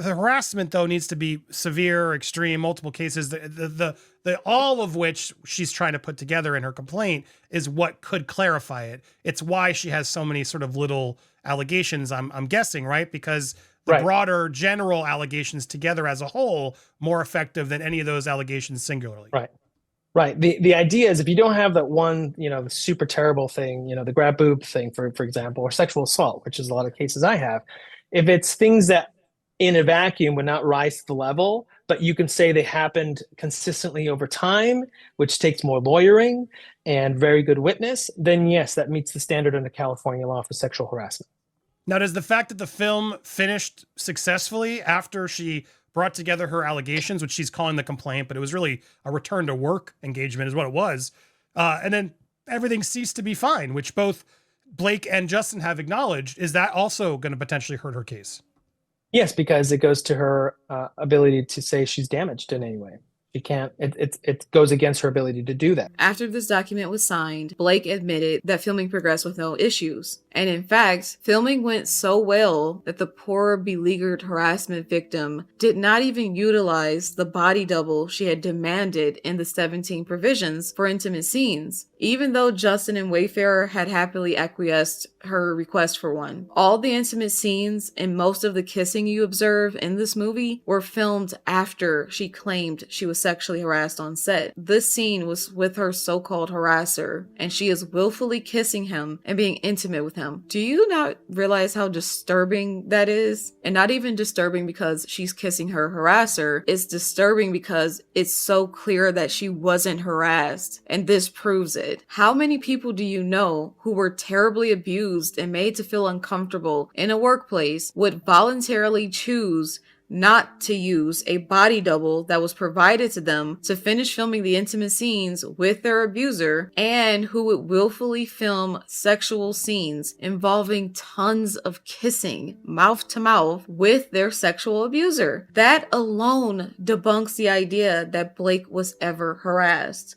the harassment though needs to be severe, extreme, multiple cases. The all of which she's trying to put together in her complaint is what could clarify it. It's why she has so many sort of little allegations. I'm guessing, right? Because the Right. broader general allegations together as a whole more effective than any of those allegations singularly. Right. Right. The idea is if you don't have that one, the super terrible thing, the grab boob thing, for example, or sexual assault, which is a lot of cases I have, if it's things that in a vacuum would not rise to the level, but you can say they happened consistently over time, which takes more lawyering and very good witness, then yes, that meets the standard under California law for sexual harassment. Now, does the fact that the film finished successfully after she brought together her allegations, which she's calling the complaint, but it was really a return to work engagement is what it was, and then everything ceased to be fine, which both Blake and Justin have acknowledged, is that also going to potentially hurt her case? Yes, because it goes to her ability to say she's damaged in any way. She can't, it goes against her ability to do that. After this document was signed, Blake admitted that filming progressed with no issues. And in fact, filming went so well that the poor beleaguered harassment victim did not even utilize the body double she had demanded in the 17 provisions for intimate scenes, even though Justin and Wayfarer had happily acquiesced her request for one. All the intimate scenes and most of the kissing you observe in this movie were filmed after she claimed she was sexually harassed on set. This scene was with her so-called harasser, and she is willfully kissing him and being intimate with him. Do you not realize how disturbing that is? And not even disturbing because she's kissing her harasser, it's disturbing because it's so clear that she wasn't harassed, and this proves it. How many people do you know who were terribly abused and made to feel uncomfortable in a workplace would voluntarily choose not to use a body double that was provided to them to finish filming the intimate scenes with their abuser, and who would willfully film sexual scenes involving tons of kissing mouth to mouth with their sexual abuser? That alone debunks the idea that Blake was ever harassed.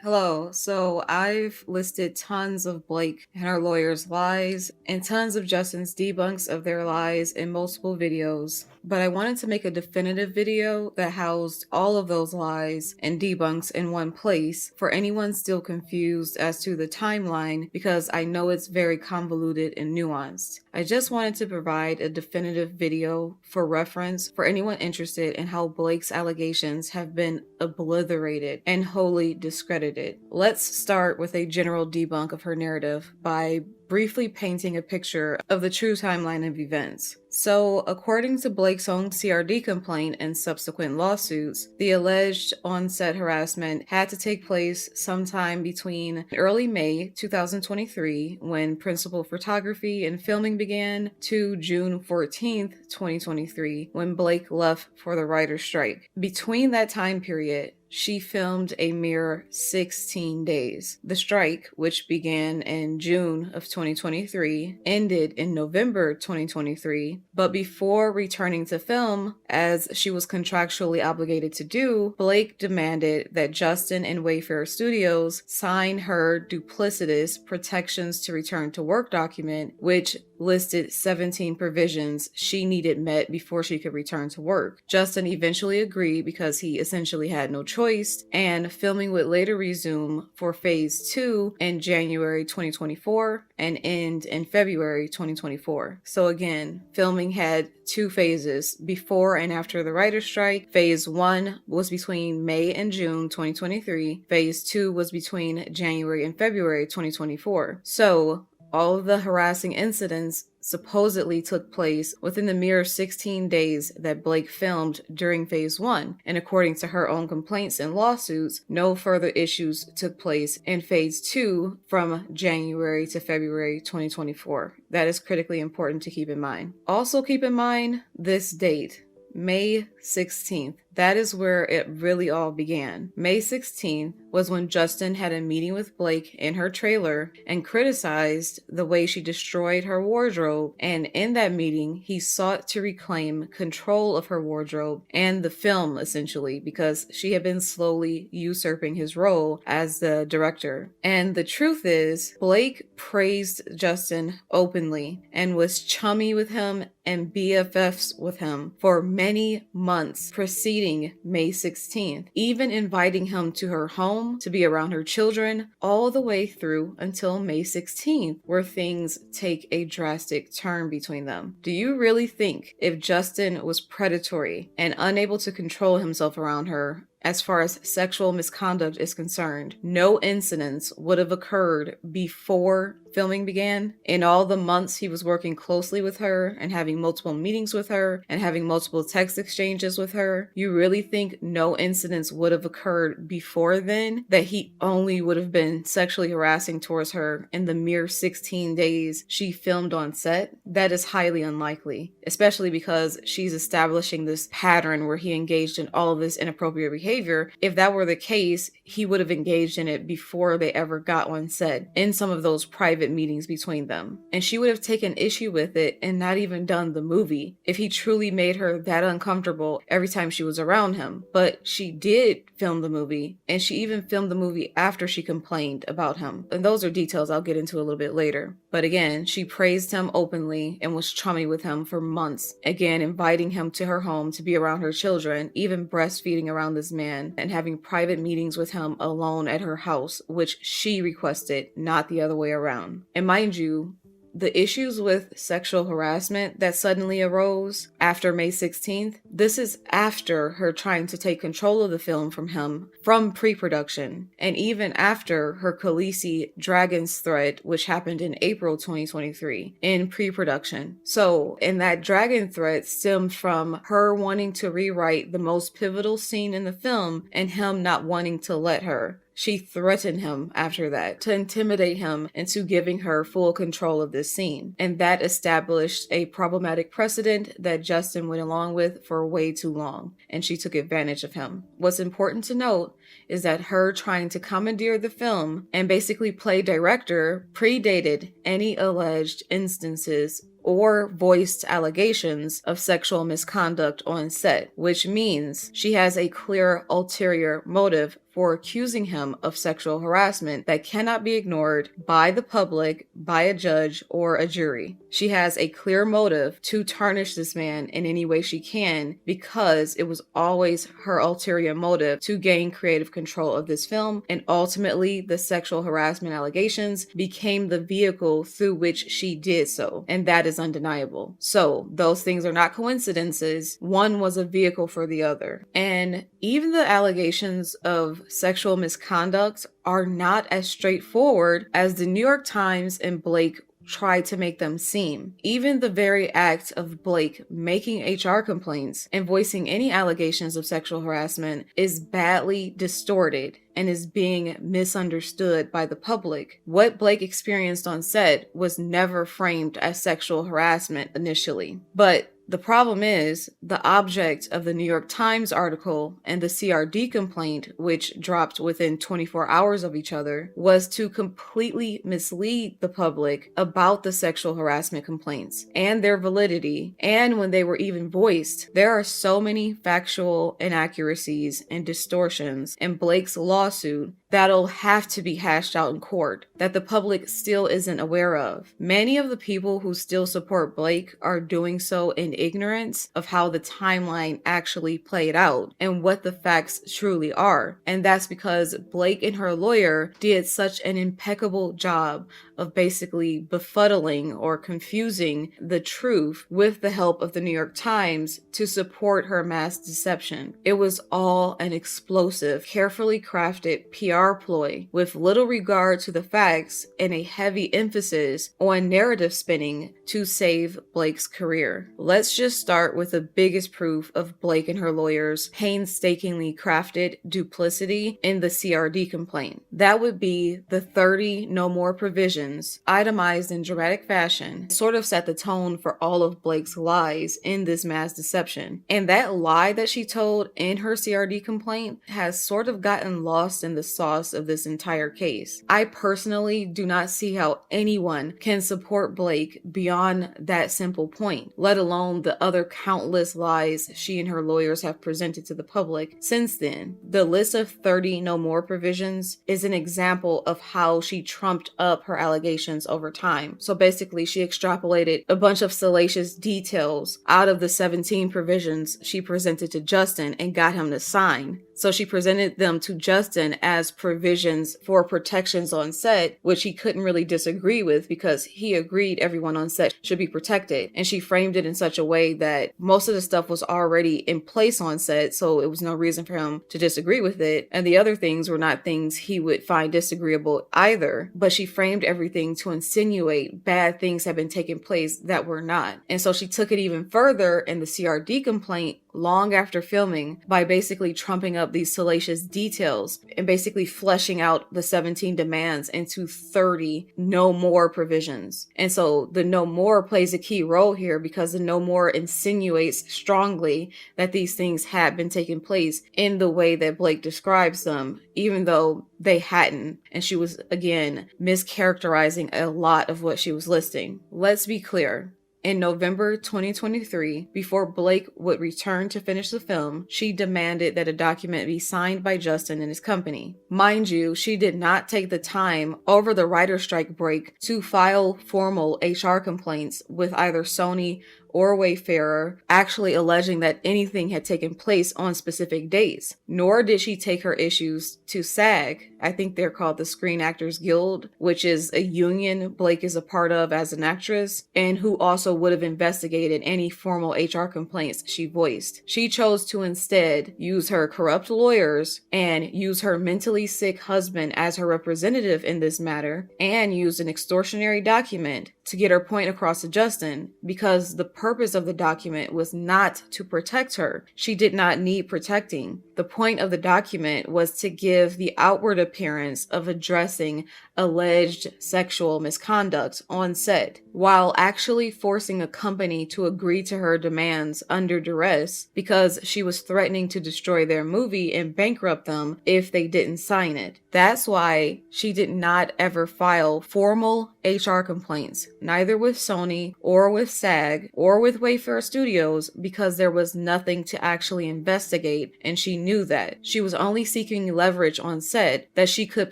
Hello, so I've listed tons of Blake and her lawyer's lies and tons of Justin's debunks of their lies in multiple videos, but I wanted to make a definitive video that housed all of those lies and debunks in one place for anyone still confused as to the timeline, because I know it's very convoluted and nuanced. I just wanted to provide a definitive video for reference for anyone interested in how Blake's allegations have been obliterated and wholly discredited. Let's start with a general debunk of her narrative by briefly painting a picture of the true timeline of events. So, according to Blake's own CRD complaint and subsequent lawsuits, the alleged on-set harassment had to take place sometime between early May 2023, when principal photography and filming began, to June 14th, 2023, when Blake left for the writer's strike. Between that time period, she filmed a mere 16 days. The strike, which began in June of 2023, ended in November 2023, but before returning to film, as she was contractually obligated to do, Blake demanded that Justin and Wayfarer Studios sign her duplicitous protections to return to work document, which listed 17 provisions she needed met before she could return to work. Justin eventually agreed because he essentially had no choice, and filming would later resume for phase 2 in January 2024 and end in February 2024. So again, filming had 2 phases, before and after the writer's strike. Phase 1 was between May and June 2023. Phase 2 was between January and February 2024. So all of the harassing incidents supposedly took place within the mere 16 days that Blake filmed during phase 1, and according to her own complaints and lawsuits, no further issues took place in phase 2 from January to February 2024. That is critically important to keep in mind. Also keep in mind this date, May 16th. That is where it really all began. May 16th was when Justin had a meeting with Blake in her trailer and criticized the way she destroyed her wardrobe. And in that meeting, he sought to reclaim control of her wardrobe and the film, essentially, because she had been slowly usurping his role as the director. And the truth is, Blake praised Justin openly and was chummy with him and BFFs with him for many months preceding May 16th, even inviting him to her home to be around her children all the way through until May 16th, where things take a drastic turn between them. Do you really think if Justin was predatory and unable to control himself around her, as far as sexual misconduct is concerned, no incidents would have occurred before filming began? In all the months he was working closely with her and having multiple meetings with her and having multiple text exchanges with her, you really think no incidents would have occurred before then? That he only would have been sexually harassing towards her in the mere 16 days she filmed on set? That is highly unlikely, especially because she's establishing this pattern where he engaged in all of this inappropriate behavior. If that were the case, he would have engaged in it before they ever got on set, in some of those private meetings between them. And she would have taken issue with it and not even done the movie if he truly made her that uncomfortable every time she was around him. But she did film the movie, and she even filmed the movie after she complained about him. And those are details I'll get into a little bit later. But again, she praised him openly and was chummy with him for months, again inviting him to her home to be around her children, even breastfeeding around this man, and having private meetings with him alone at her house, which she requested, not the other way around. And mind you, the issues with sexual harassment that suddenly arose after May 16th, this is after her trying to take control of the film from him from pre-production, and even after her Khaleesi Dragons threat, which happened in April 2023, in pre-production. So, and that dragon threat stemmed from her wanting to rewrite the most pivotal scene in the film and him not wanting to let her. She threatened him after that to intimidate him into giving her full control of this scene. And that established a problematic precedent that Justin went along with for way too long, and she took advantage of him. What's important to note is that her trying to commandeer the film and basically play director predated any alleged instances or voiced allegations of sexual misconduct on set, which means she has a clear ulterior motive for accusing him of sexual harassment that cannot be ignored by the public, by a judge, or a jury. She has a clear motive to tarnish this man in any way she can, because it was always her ulterior motive to gain creative control of this film, and ultimately the sexual harassment allegations became the vehicle through which she did so, and that is undeniable. So those things are not coincidences. One was a vehicle for the other. And even the allegations of sexual misconduct are not as straightforward as the New York Times and Blake tried to make them seem. Even the very act of Blake making HR complaints and voicing any allegations of sexual harassment is badly distorted and is being misunderstood by the public. What Blake experienced on set was never framed as sexual harassment initially. But the problem is, the object of the New York Times article and the CRD complaint, which dropped within 24 hours of each other, was to completely mislead the public about the sexual harassment complaints and their validity, and when they were even voiced. There are so many factual inaccuracies and distortions in Blake's lawsuit that'll have to be hashed out in court that the public still isn't aware of. Many of the people who still support Blake are doing so in ignorance of how the timeline actually played out and what the facts truly are. And that's because Blake and her lawyer did such an impeccable job of basically befuddling or confusing the truth with the help of the New York Times to support her mass deception. It was all an explosive, carefully crafted PR ploy with little regard to the facts and a heavy emphasis on narrative spinning to save Blake's career. Let's just start with the biggest proof of Blake and her lawyers' painstakingly crafted duplicity in the CRD complaint. That would be the 30 no more provisions itemized in dramatic fashion sort of set the tone for all of Blake's lies in this mass deception. And that lie that she told in her CRD complaint has sort of gotten lost in the sauce of this entire case. I personally do not see how anyone can support Blake beyond that simple point, let alone the other countless lies she and her lawyers have presented to the public since then. The list of 30 no more provisions is an example of how she trumped up her allegations over time. So basically, she extrapolated a bunch of salacious details out of the 17 provisions she presented to Justin and got him to sign. So she presented them to Justin as provisions for protections on set, which he couldn't really disagree with because he agreed everyone on set should be protected. And she framed it in such a way that most of the stuff was already in place on set, so it was no reason for him to disagree with it. And the other things were not things he would find disagreeable either. But she framed everything to insinuate bad things had been taking place that were not. And so she took it even further in the CRD complaint long after filming by basically trumping up these salacious details and basically fleshing out the 17 demands into 30 no more provisions. And so the no more plays a key role here because the no more insinuates strongly that these things had been taking place in the way that Blake describes them, even though they hadn't. And she was, again, mischaracterizing a lot of what she was listing. Let's be clear. In November 2023, before Blake would return to finish the film, she demanded that a document be signed by Justin and his company. Mind you, she did not take the time over the writer's strike break to file formal HR complaints with either Sony or Wayfarer, actually alleging that anything had taken place on specific days. Nor did she take her issues to SAG. I think they're called the Screen Actors Guild, which is a union Blake is a part of as an actress, and who also would have investigated any formal HR complaints she voiced. She chose to instead use her corrupt lawyers and use her mentally sick husband as her representative in this matter, and use an extortionary document to get her point across to Justin, because the purpose of the document was not to protect her. She did not need protecting. The point of the document was to give the outward appearance of addressing alleged sexual misconduct on set, while actually forcing a company to agree to her demands under duress because she was threatening to destroy their movie and bankrupt them if they didn't sign it. That's why she did not ever file formal HR complaints, neither with Sony or with SAG or with Wayfarer Studios, because there was nothing to actually investigate, and she knew that. She was only seeking leverage on set that she could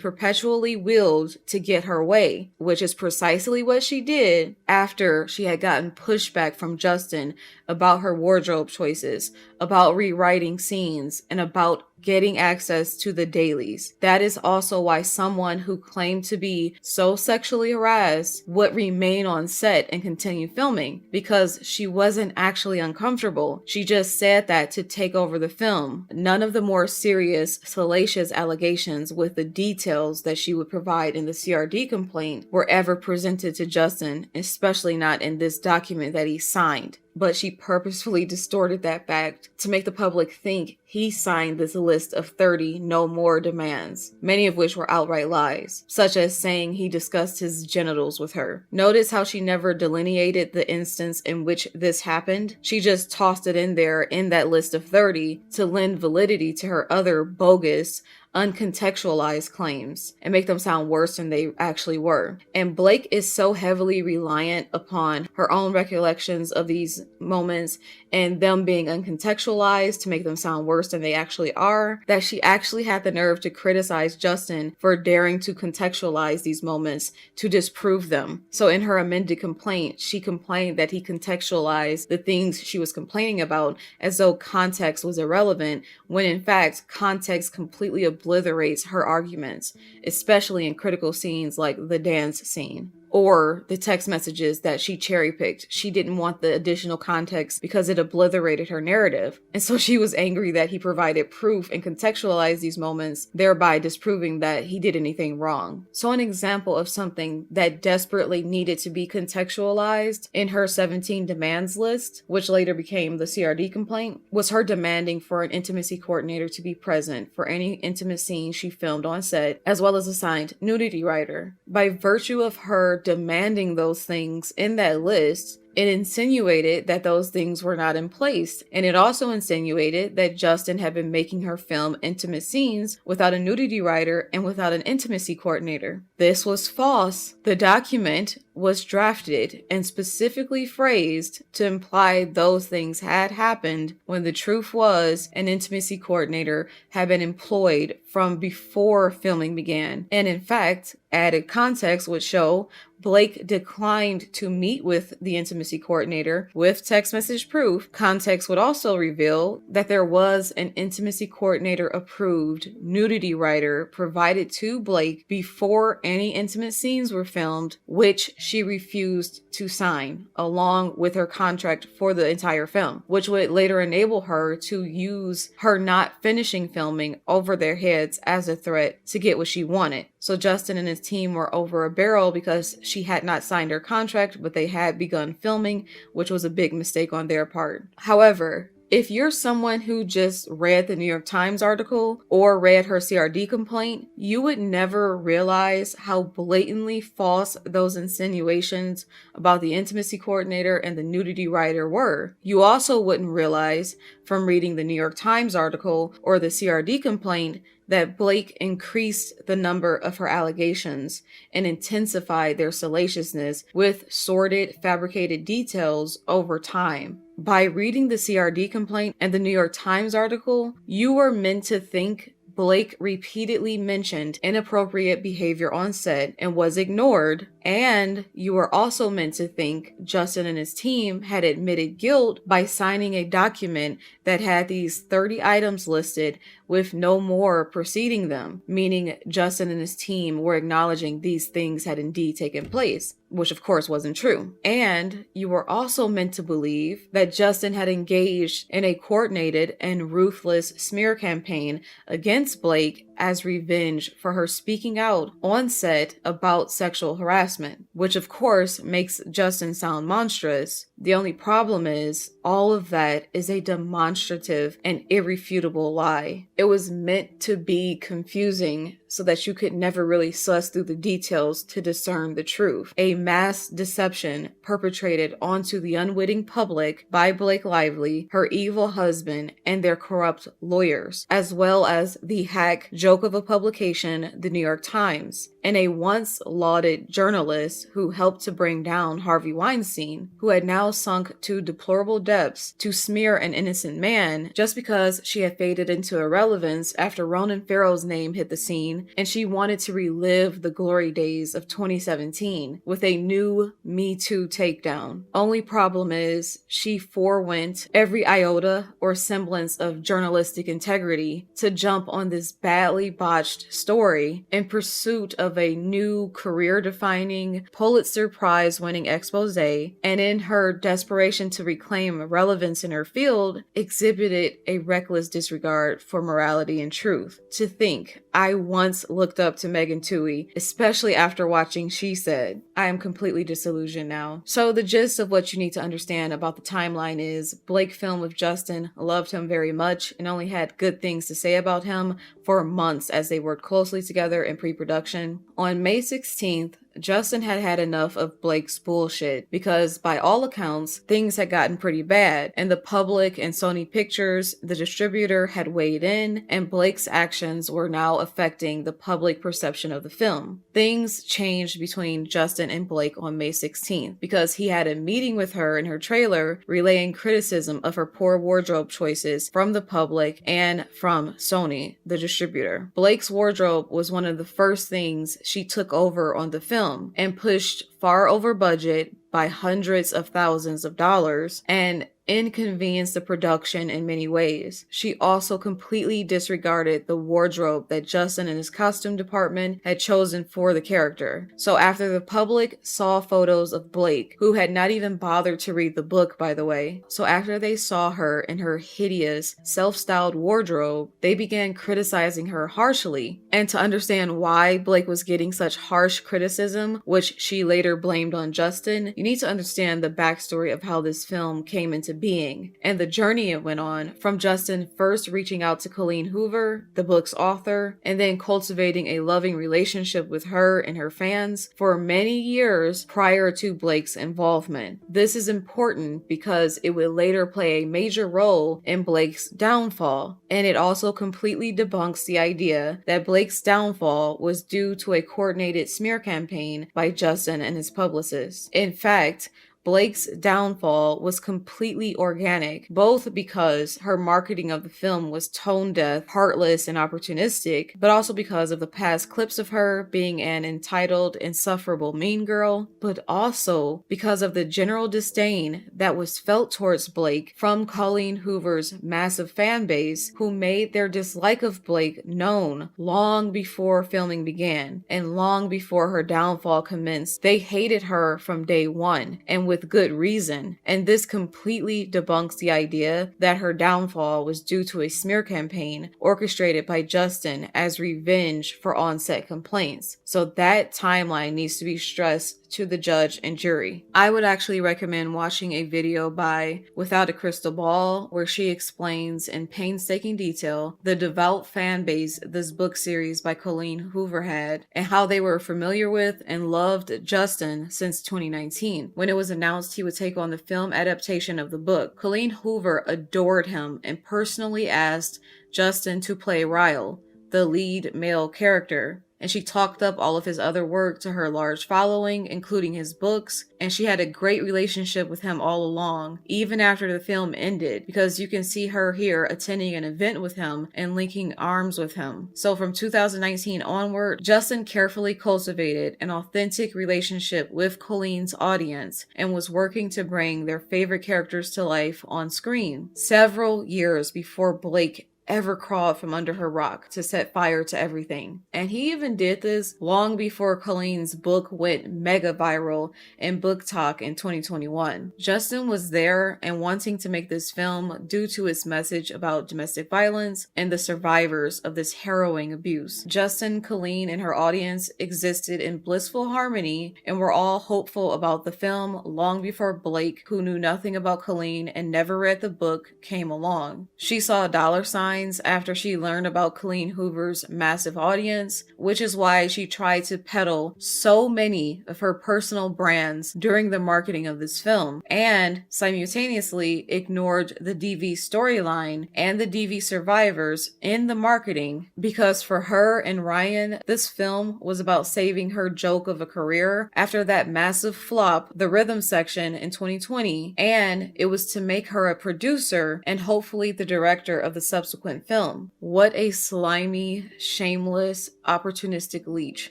perpetually wield to get her way, which is precisely what she did after she had gotten pushback from Justin about her wardrobe choices, about rewriting scenes, and about getting access to the dailies. That is also why someone who claimed to be so sexually harassed would remain on set and continue filming, because she wasn't actually uncomfortable. She just said that to take over the film. None of the more serious, salacious allegations with the details that she would provide in the CRD complaint were ever presented to Justin, especially not in this document that he signed. But she purposefully distorted that fact to make the public think he signed this list of 30 no more demands, many of which were outright lies, such as saying he discussed his genitals with her. Notice how she never delineated the instance in which this happened. She just tossed it in there in that list of 30 to lend validity to her other bogus, uncontextualize claims and make them sound worse than they actually were. And Blake is so heavily reliant upon her own recollections of these moments and them being uncontextualized to make them sound worse than they actually are, that she actually had the nerve to criticize Justin for daring to contextualize these moments to disprove them. So in her amended complaint, she complained that he contextualized the things she was complaining about as though context was irrelevant, when in fact, context completely obliterates her arguments, especially in critical scenes like the dance scene. Or the text messages that she cherry-picked. She didn't want the additional context because it obliterated her narrative. And so she was angry that he provided proof and contextualized these moments, thereby disproving that he did anything wrong. So an example of something that desperately needed to be contextualized in her 17 demands list, which later became the CRD complaint, was her demanding for an intimacy coordinator to be present for any intimate scene she filmed on set, as well as assigned nudity writer. By virtue of her demanding those things in that list, it insinuated that those things were not in place. And it also insinuated that Justin had been making her film intimate scenes without a nudity writer and without an intimacy coordinator. This was false. The document was drafted and specifically phrased to imply those things had happened when the truth was an intimacy coordinator had been employed from before filming began. And in fact, added context would show Blake declined to meet with the intimacy coordinator with text message proof. Context would also reveal that there was an intimacy coordinator approved nudity writer provided to Blake before any intimate scenes were filmed, which she refused to sign along with her contract for the entire film, which would later enable her to use her not finishing filming over their heads as a threat to get what she wanted. So Justin and his team were over a barrel because she had not signed her contract, but they had begun filming, which was a big mistake on their part. However, if you're someone who just read the New York Times article or read her CRD complaint, you would never realize how blatantly false those insinuations about the intimacy coordinator and the nudity writer were. You also wouldn't realize from reading the New York Times article or the CRD complaint that Blake increased the number of her allegations and intensified their salaciousness with sordid, fabricated details over time. By reading the CRD complaint and the New York Times article, you were meant to think Blake repeatedly mentioned inappropriate behavior on set and was ignored, and you were also meant to think Justin and his team had admitted guilt by signing a document that had these 30 items listed with no more preceding them, meaning Justin and his team were acknowledging these things had indeed taken place, which of course wasn't true. And you were also meant to believe that Justin had engaged in a coordinated and ruthless smear campaign against Blake as revenge for her speaking out on set about sexual harassment, which of course makes Justin sound monstrous. The only problem is all of that is a demonstrative and irrefutable lie. It was meant to be confusing so that you could never really suss through the details to discern the truth. A mass deception perpetrated onto the unwitting public by Blake Lively, her evil husband, and their corrupt lawyers, as well as the hack joke of a publication, the New York Times, and a once lauded journalist who helped to bring down Harvey Weinstein, who had now sunk to deplorable depths to smear an innocent man just because she had faded into irrelevance after Ronan Farrow's name hit the scene, and she wanted to relive the glory days of 2017 with a new Me Too takedown. Only problem is she forewent every iota or semblance of journalistic integrity to jump on this badly botched story in pursuit of a new career-defining, Pulitzer Prize-winning expose, and in her desperation to reclaim relevance in her field, exhibited a reckless disregard for morality and truth. To think, I once looked up to Megan Twohey, especially after watching She Said. I am completely disillusioned now. So the gist of what you need to understand about the timeline is Blake filmed with Justin, loved him very much, and only had good things to say about him for months as they worked closely together in pre-production. On May 16th, Justin had had enough of Blake's bullshit because, by all accounts, things had gotten pretty bad, and the public and Sony Pictures, the distributor, had weighed in, and Blake's actions were now affecting the public perception of the film. Things changed between Justin and Blake on May 16th because he had a meeting with her in her trailer relaying criticism of her poor wardrobe choices from the public and from Sony, the distributor. Blake's wardrobe was one of the first things she took over on the film and pushed far over budget by hundreds of thousands of dollars and inconvenienced the production in many ways. She also completely disregarded the wardrobe that Justin and his costume department had chosen for the character. So after the public saw photos of Blake, who had not even bothered to read the book, by the way, so after they saw her in her hideous, self-styled wardrobe, they began criticizing her harshly. And to understand why Blake was getting such harsh criticism, which she later blamed on Justin, you need to understand the backstory of how this film came into being and the journey it went on, from Justin first reaching out to Colleen Hoover, the book's author, and then cultivating a loving relationship with her and her fans for many years prior to Blake's involvement. This is important because it would later play a major role in Blake's downfall, and it also completely debunks the idea that Blake's downfall was due to a coordinated smear campaign by Justin and his publicist. In fact, Blake's downfall was completely organic, both because her marketing of the film was tone-deaf, heartless, and opportunistic, but also because of the past clips of her being an entitled, insufferable mean girl, but also because of the general disdain that was felt towards Blake from Colleen Hoover's massive fan base, who made their dislike of Blake known long before filming began, and long before her downfall commenced. They hated her from day one, and with good reason, and this completely debunks the idea that her downfall was due to a smear campaign orchestrated by Justin as revenge for on-set complaints. So that timeline needs to be stressed to the judge and jury. I would actually recommend watching a video by Without a Crystal Ball, where she explains in painstaking detail the devout fan base this book series by Colleen Hoover had, and how they were familiar with and loved Justin since 2019, when it was announced he would take on the film adaptation of the book. Colleen Hoover adored him and personally asked Justin to play Ryle, the lead male character, and she talked up all of his other work to her large following, including his books, and she had a great relationship with him all along, even after the film ended, because you can see her here attending an event with him and linking arms with him. So from 2019 onward, Justin carefully cultivated an authentic relationship with Colleen's audience and was working to bring their favorite characters to life on screen, several years before Blake ever crawled from under her rock to set fire to everything. And he even did this long before Colleen's book went mega viral in Book Talk in 2021. Justin was there and wanting to make this film due to its message about domestic violence and the survivors of this harrowing abuse. Justin, Colleen, and her audience existed in blissful harmony and were all hopeful about the film long before Blake, who knew nothing about Colleen and never read the book, came along. She saw dollar signs after she learned about Colleen Hoover's massive audience, which is why she tried to peddle so many of her personal brands during the marketing of this film, and simultaneously ignored the DV storyline and the DV survivors in the marketing, because for her and Ryan, this film was about saving her joke of a career after that massive flop, The Rhythm Section, in 2020, and it was to make her a producer and hopefully the director of the subsequent film. What a slimy, shameless, opportunistic leech.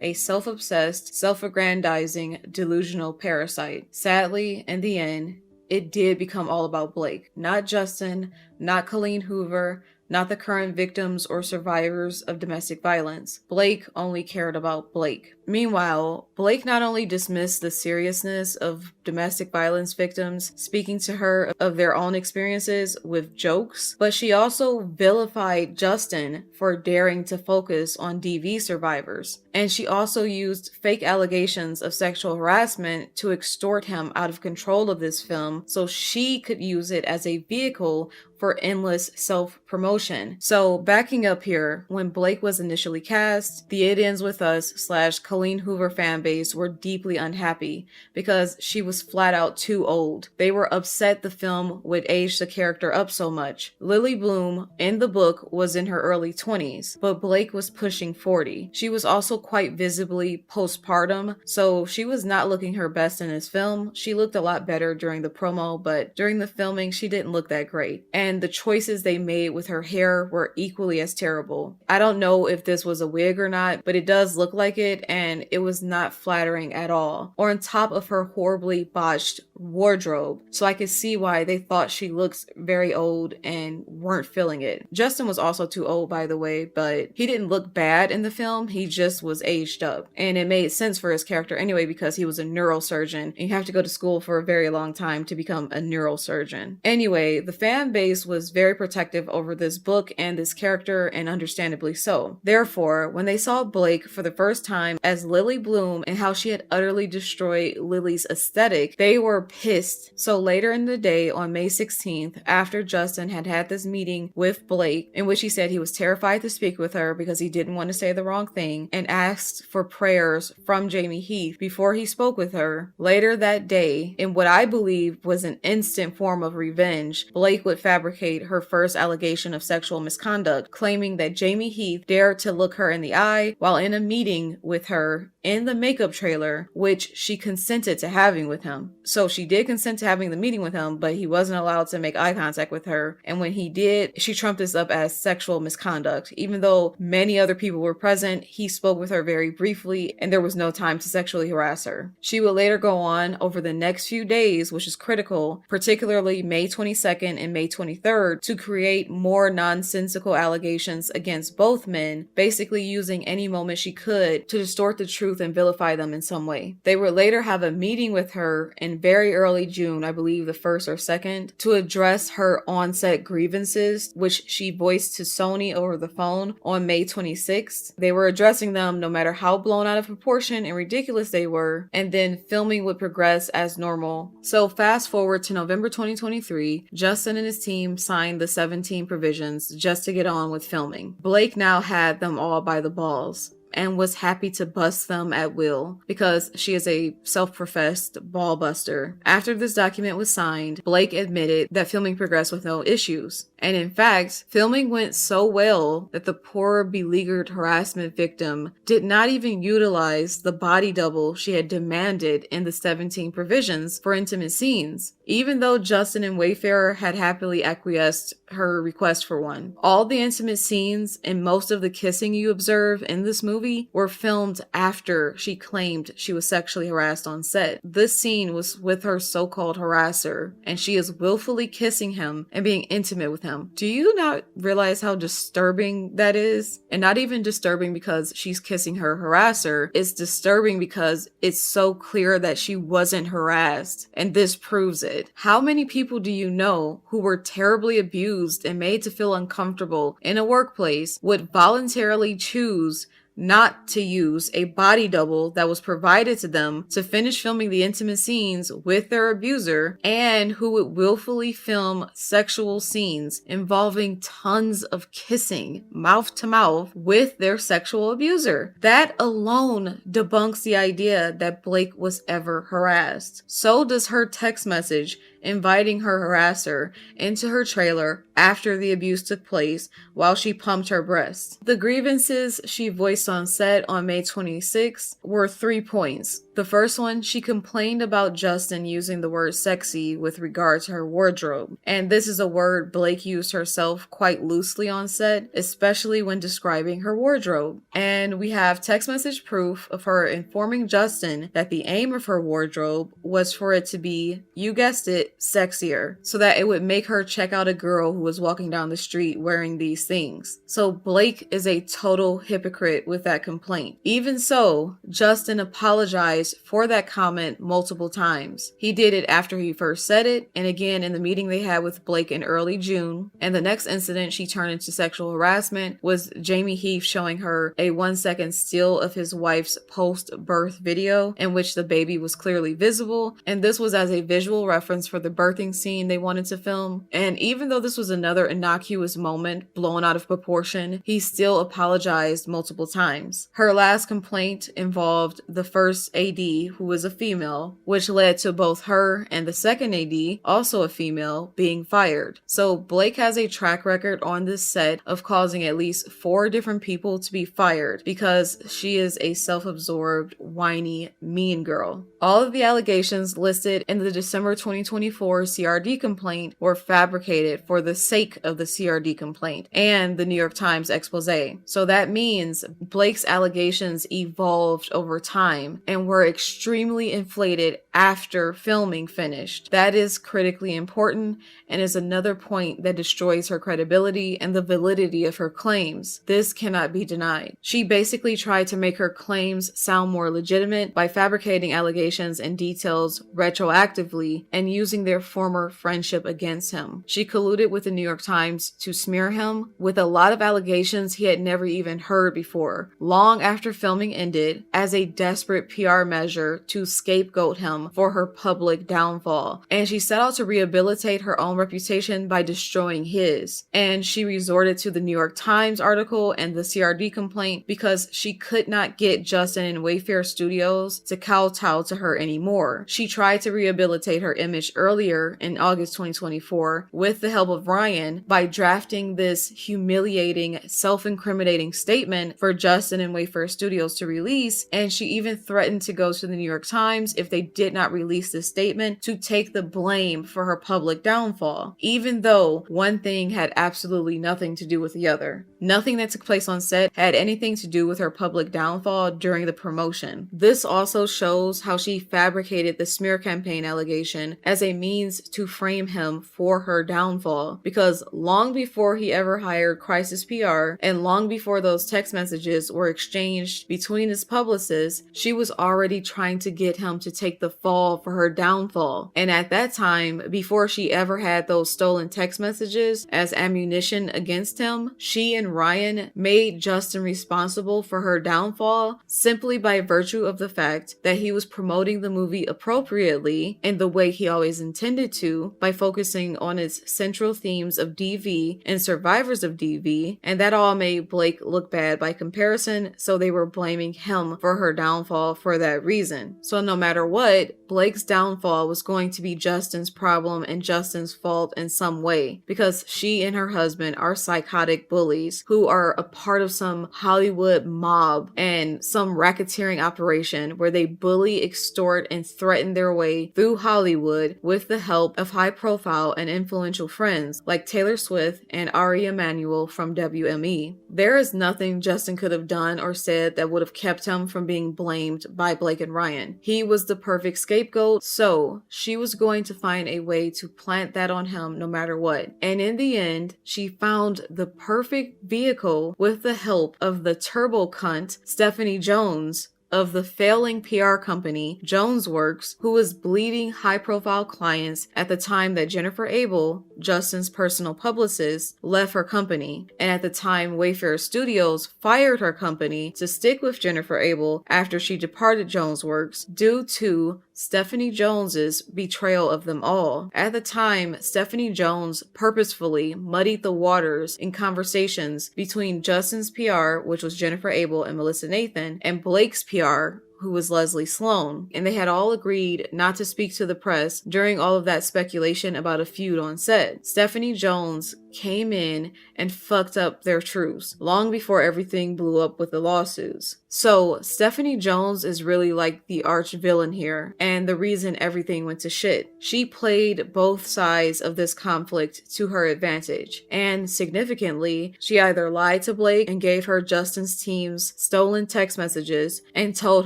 A self-obsessed, self-aggrandizing, delusional parasite. Sadly, in the end, it did become all about Blake. Not Justin, not Colleen Hoover, not the current victims or survivors of domestic violence. Blake only cared about Blake. Meanwhile, Blake not only dismissed the seriousness of domestic violence victims, speaking to her of their own experiences with jokes, but she also vilified Justin for daring to focus on DV survivors. And she also used fake allegations of sexual harassment to extort him out of control of this film so she could use it as a vehicle for endless self-promotion. So backing up here, when Blake was initially cast, the It Ends With Us / Colleen Hoover fanbase were deeply unhappy because she was flat out too old. They were upset the film would age the character up so much. Lily Bloom in the book was in her early 20s, but Blake was pushing 40. She was also quite visibly postpartum, so she was not looking her best in this film. She looked a lot better during the promo, but during the filming, she didn't look that great. And the choices they made with her hair were equally as terrible. I don't know if this was a wig or not, but it does look like it, and it was not flattering at all. On top of her horribly botched wardrobe, so I could see why they thought she looks very old and weren't feeling it. Justin was also too old, by the way, but he didn't look bad in the film. He just was aged up, and it made sense for his character anyway because he was a neurosurgeon, and you have to go to school for a very long time to become a neurosurgeon. Anyway, the fan base was very protective over this book and this character, and understandably so. Therefore, when they saw Blake for the first time as Lily Bloom and how she had utterly destroyed Lily's aesthetic, they were pissed. So later in the day, on May 16th, after Justin had this meeting with Blake, in which he said he was terrified to speak with her because he didn't want to say the wrong thing, and asked for prayers from Jamie Heath before he spoke with her, later that day, in what I believe was an instant form of revenge, Blake would fabricate her first allegation of sexual misconduct, claiming that Jamie Heath dared to look her in the eye while in a meeting with her in the makeup trailer, which she consented to having with him. So she did consent to having the meeting with him, but he wasn't allowed to make eye contact with her. And when he did, she trumped this up as sexual misconduct. Even though many other people were present, he spoke with her very briefly, and there was no time to sexually harass her. She would later go on over the next few days, which is critical, particularly May 22nd and May 23rd, to create more nonsensical allegations against both men, basically using any moment she could to distort the truth and vilify them in some way. They would later have a meeting with her in very early June, I believe the 1st or 2nd, to address her on-set grievances, which she voiced to Sony over the phone on May 26th. They were addressing them no matter how blown out of proportion and ridiculous they were, and then filming would progress as normal. So fast forward to November 2023, Justin and his team signed the 17 provisions just to get on with filming. Blake now had them all by the balls and was happy to bust them at will because she is a self-professed ball buster. After this document was signed, Blake admitted that filming progressed with no issues. And in fact, filming went so well that the poor beleaguered harassment victim did not even utilize the body double she had demanded in the 17 provisions for intimate scenes, even though Justin and Wayfarer had happily acquiesced her request for one. All the intimate scenes and most of the kissing you observe in this movie were filmed after she claimed she was sexually harassed on set. This scene was with her so-called harasser, and she is willfully kissing him and being intimate with him. Do you not realize how disturbing that is? And not even disturbing because she's kissing her harasser, it's disturbing because it's so clear that she wasn't harassed, and this proves it. How many people do you know who were terribly abused and made to feel uncomfortable in a workplace would voluntarily choose not to use a body double that was provided to them to finish filming the intimate scenes with their abuser, and who would willfully film sexual scenes involving tons of kissing mouth to mouth with their sexual abuser? That alone debunks the idea that Blake was ever harassed. So does her text message inviting her harasser into her trailer after the abuse took place while she pumped her breast. The grievances she voiced on set on May 26th were 3 points. The first one, she complained about Justin using the word sexy with regard to her wardrobe. And this is a word Blake used herself quite loosely on set, especially when describing her wardrobe. And we have text message proof of her informing Justin that the aim of her wardrobe was for it to be, you guessed it, sexier, so that it would make her check out a girl who was walking down the street wearing these things. So Blake is a total hypocrite with that complaint. Even so, Justin apologized apologized for that comment multiple times. He did it after he first said it, and again in the meeting they had with Blake in early June. And the next incident she turned into sexual harassment was Jamie Heath showing her a 1-second still of his wife's post-birth video in which the baby was clearly visible, and this was as a visual reference for the birthing scene they wanted to film. And even though this was another innocuous moment blown out of proportion, he still apologized multiple times. Her last complaint involved the first AD, who was a female, which led to both her and the second AD, also a female, being fired. So Blake has a track record on this set of causing at least 4 different people to be fired because she is a self-absorbed, whiny, mean girl. All of the allegations listed in the December 2024 CRD complaint were fabricated for the sake of the CRD complaint and the New York Times expose. So that means Blake's allegations evolved over time and were extremely inflated after filming finished. That is critically important and is another point that destroys her credibility and the validity of her claims. This cannot be denied. She basically tried to make her claims sound more legitimate by fabricating allegations and details retroactively and using their former friendship against him. She colluded with the New York Times to smear him with a lot of allegations he had never even heard before, long after filming ended, as a desperate PR measure to scapegoat him for her public downfall. And she set out to rehabilitate her own reputation by destroying his. And she resorted to the New York Times article and the CRD complaint because she could not get Justin and Wayfair Studios to kowtow to her anymore. She tried to rehabilitate her image earlier in August 2024 with the help of Ryan by drafting this humiliating, self-incriminating statement for Justin and Wayfair Studios to release, and she even threatened to go to the New York Times if they did not release this statement to take the blame for her public downfall, even though one thing had absolutely nothing to do with the other. Nothing that took place on set had anything to do with her public downfall during the promotion. This also shows how she fabricated the smear campaign allegation as a means to frame him for her downfall, because long before he ever hired Crisis PR and long before those text messages were exchanged between his publicists, she was already trying to get him to take the fall for her downfall. And at that time, before she ever had those stolen text messages as ammunition against him, she and Ryan made Justin responsible for her downfall simply by virtue of the fact that he was promoting the movie appropriately in the way he always intended to, by focusing on its central themes of DV and survivors of DV, and that all made Blake look bad by comparison, so they were blaming him for her downfall for that reason. So no matter what, Blake's downfall was going to be Justin's problem and Justin's fault in some way, because she and her husband are psychotic bullies who are a part of some Hollywood mob and some racketeering operation where they bully, extort, and threaten their way through Hollywood with the help of high-profile and influential friends like Taylor Swift and Ari Emanuel from WME. There is nothing Justin could have done or said that would have kept him from being blamed by Blake and Ryan. He was the perfect scapegoat, so she was going to find a way to plant that on him no matter what. And in the end, she found the perfect vehicle with the help of the turbo cunt Stephanie Jones of the failing PR company Jonesworks, who was bleeding high-profile clients at the time that Jennifer Abel, Justin's personal publicist, left her company, and at the time Wayfair Studios fired her company to stick with Jennifer Abel after she departed Jonesworks due to Stephanie Jones's betrayal of them all. At the time, Stephanie Jones purposefully muddied the waters in conversations between Justin's PR, which was Jennifer Abel and Melissa Nathan, and Blake's PR, who was Leslie Sloan, and they had all agreed not to speak to the press during all of that speculation about a feud on set. Stephanie Jones came in and fucked up their truce long before everything blew up with the lawsuits. So Stephanie Jones is really like the arch villain here and the reason everything went to shit. She played both sides of this conflict to her advantage, and significantly, she either lied to Blake and gave her Justin's team's stolen text messages and told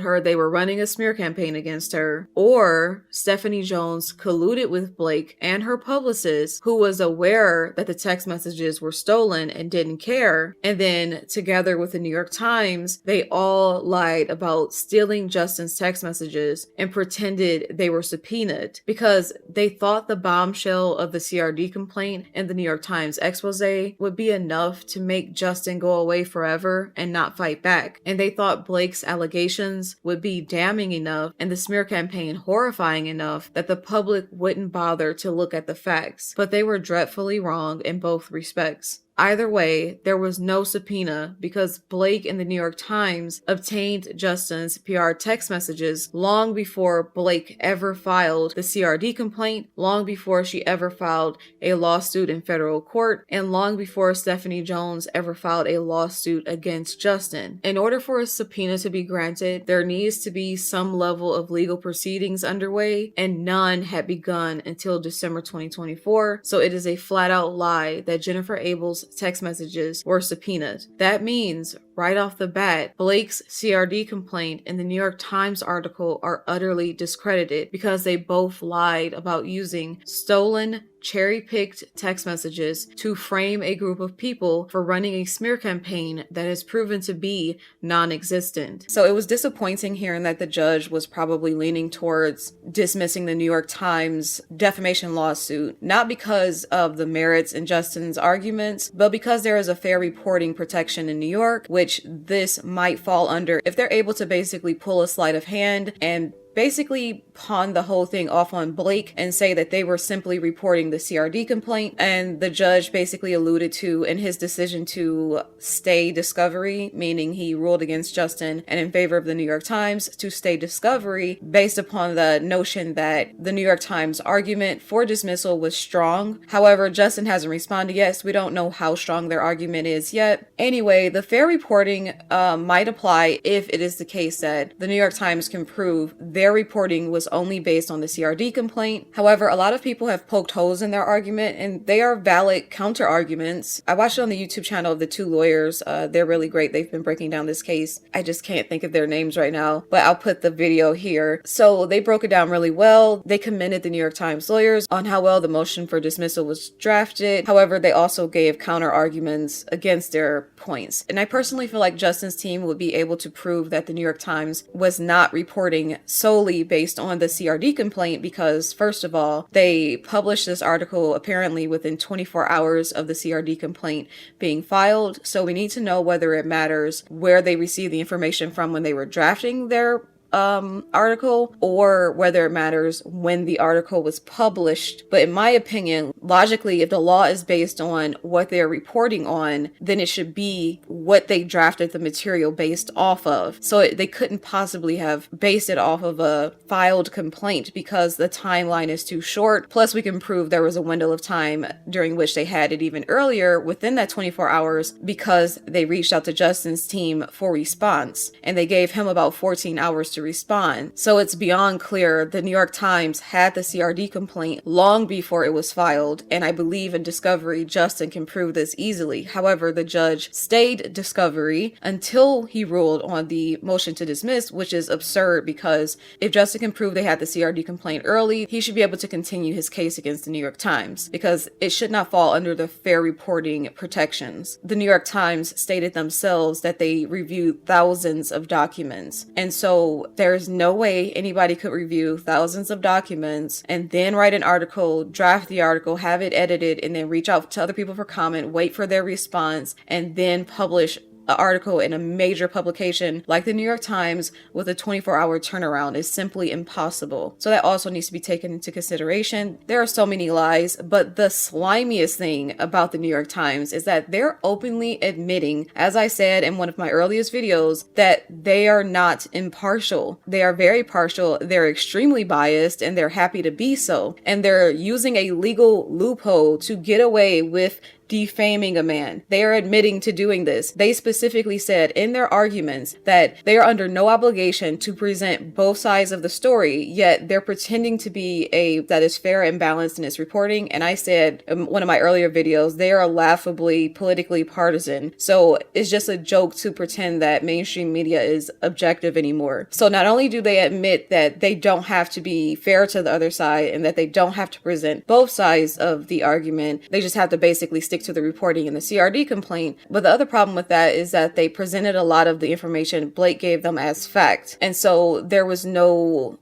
her they were running a smear campaign against her, or Stephanie Jones colluded with Blake and her publicist, who was aware that the text text messages were stolen and didn't care. And then together with the New York Times, they all lied about stealing Justin's text messages and pretended they were subpoenaed because they thought the bombshell of the CRD complaint and the New York Times expose would be enough to make Justin go away forever and not fight back. And they thought Blake's allegations would be damning enough and the smear campaign horrifying enough that the public wouldn't bother to look at the facts. But they were dreadfully wrong in both respects. Either way, there was no subpoena because Blake and the New York Times obtained Justin's PR text messages long before Blake ever filed the CRD complaint, long before she ever filed a lawsuit in federal court, and long before Stephanie Jones ever filed a lawsuit against Justin. In order for a subpoena to be granted, there needs to be some level of legal proceedings underway, and none had begun until December 2024, so it is a flat-out lie that Jennifer Abel's text messages were subpoenaed. That means right off the bat, Blake's CRD complaint and the New York Times article are utterly discredited because they both lied about using stolen, cherry-picked text messages to frame a group of people for running a smear campaign that has proven to be non-existent. So it was disappointing hearing that the judge was probably leaning towards dismissing the New York Times defamation lawsuit, not because of the merits in Justin's arguments, but because there is a fair reporting protection in New York, which this might fall under if they're able to basically pull a sleight of hand and basically pawn the whole thing off on Blake and say that they were simply reporting the CRD complaint. And the judge basically alluded to in his decision to stay discovery, meaning he ruled against Justin and in favor of the New York Times to stay discovery based upon the notion that the New York Times argument for dismissal was strong. However, Justin hasn't responded yet, so we don't know how strong their argument is yet. Anyway, the fair reporting might apply if it is the case that the New York Times can prove their reporting was only based on the CRD complaint. However, a lot of people have poked holes in their argument, and they are valid counter arguments. I watched it on the YouTube channel of the two lawyers. They're really great. They've been breaking down this case. I just can't think of their names right now, but I'll put the video here. So they broke it down really well. They commended the New York Times lawyers on how well the motion for dismissal was drafted. However, they also gave counter arguments against their points. And I personally feel like Justin's team would be able to prove that the New York Times was not reporting solely based on the CRD complaint because, first of all, they published this article apparently within 24 hours of the CRD complaint being filed. So we need to know whether it matters where they received the information from when they were drafting their article, or whether it matters when the article was published. But in my opinion, logically, if the law is based on what they're reporting on, then it should be what they drafted the material based off of. So they couldn't possibly have based it off of a filed complaint because the timeline is too short. Plus, we can prove there was a window of time during which they had it even earlier within that 24 hours because they reached out to Justin's team for response and they gave him about 14 hours to respond. So it's beyond clear the New York Times had the CRD complaint long before it was filed, and I believe in discovery Justin can prove this easily. However, the judge stayed discovery until he ruled on the motion to dismiss, which is absurd because if Justin can prove they had the CRD complaint early, he should be able to continue his case against the New York Times because it should not fall under the fair reporting protections. The New York Times stated themselves that they reviewed thousands of documents, and so there's no way anybody could review thousands of documents and then write an article, draft the article, have it edited, and then reach out to other people for comment, wait for their response, and then publish an article in a major publication like the New York Times with a 24-hour turnaround is simply impossible. So that also needs to be taken into consideration. There are so many lies, but the slimiest thing about the New York Times is that they're openly admitting, as I said in one of my earliest videos, that they are not impartial. They are very partial, they're extremely biased, and they're happy to be so. And they're using a legal loophole to get away with defaming a man. They are admitting to doing this. They specifically said in their arguments that they are under no obligation to present both sides of the story, yet they're pretending to be that is fair and balanced in its reporting. And I said in one of my earlier videos, they are laughably politically partisan. So it's just a joke to pretend that mainstream media is objective anymore. So not only do they admit that they don't have to be fair to the other side and that they don't have to present both sides of the argument, they just have to basically stick stick to the reporting in the CRD complaint. But the other problem with that is that they presented a lot of the information Blake gave them as fact. And so there was no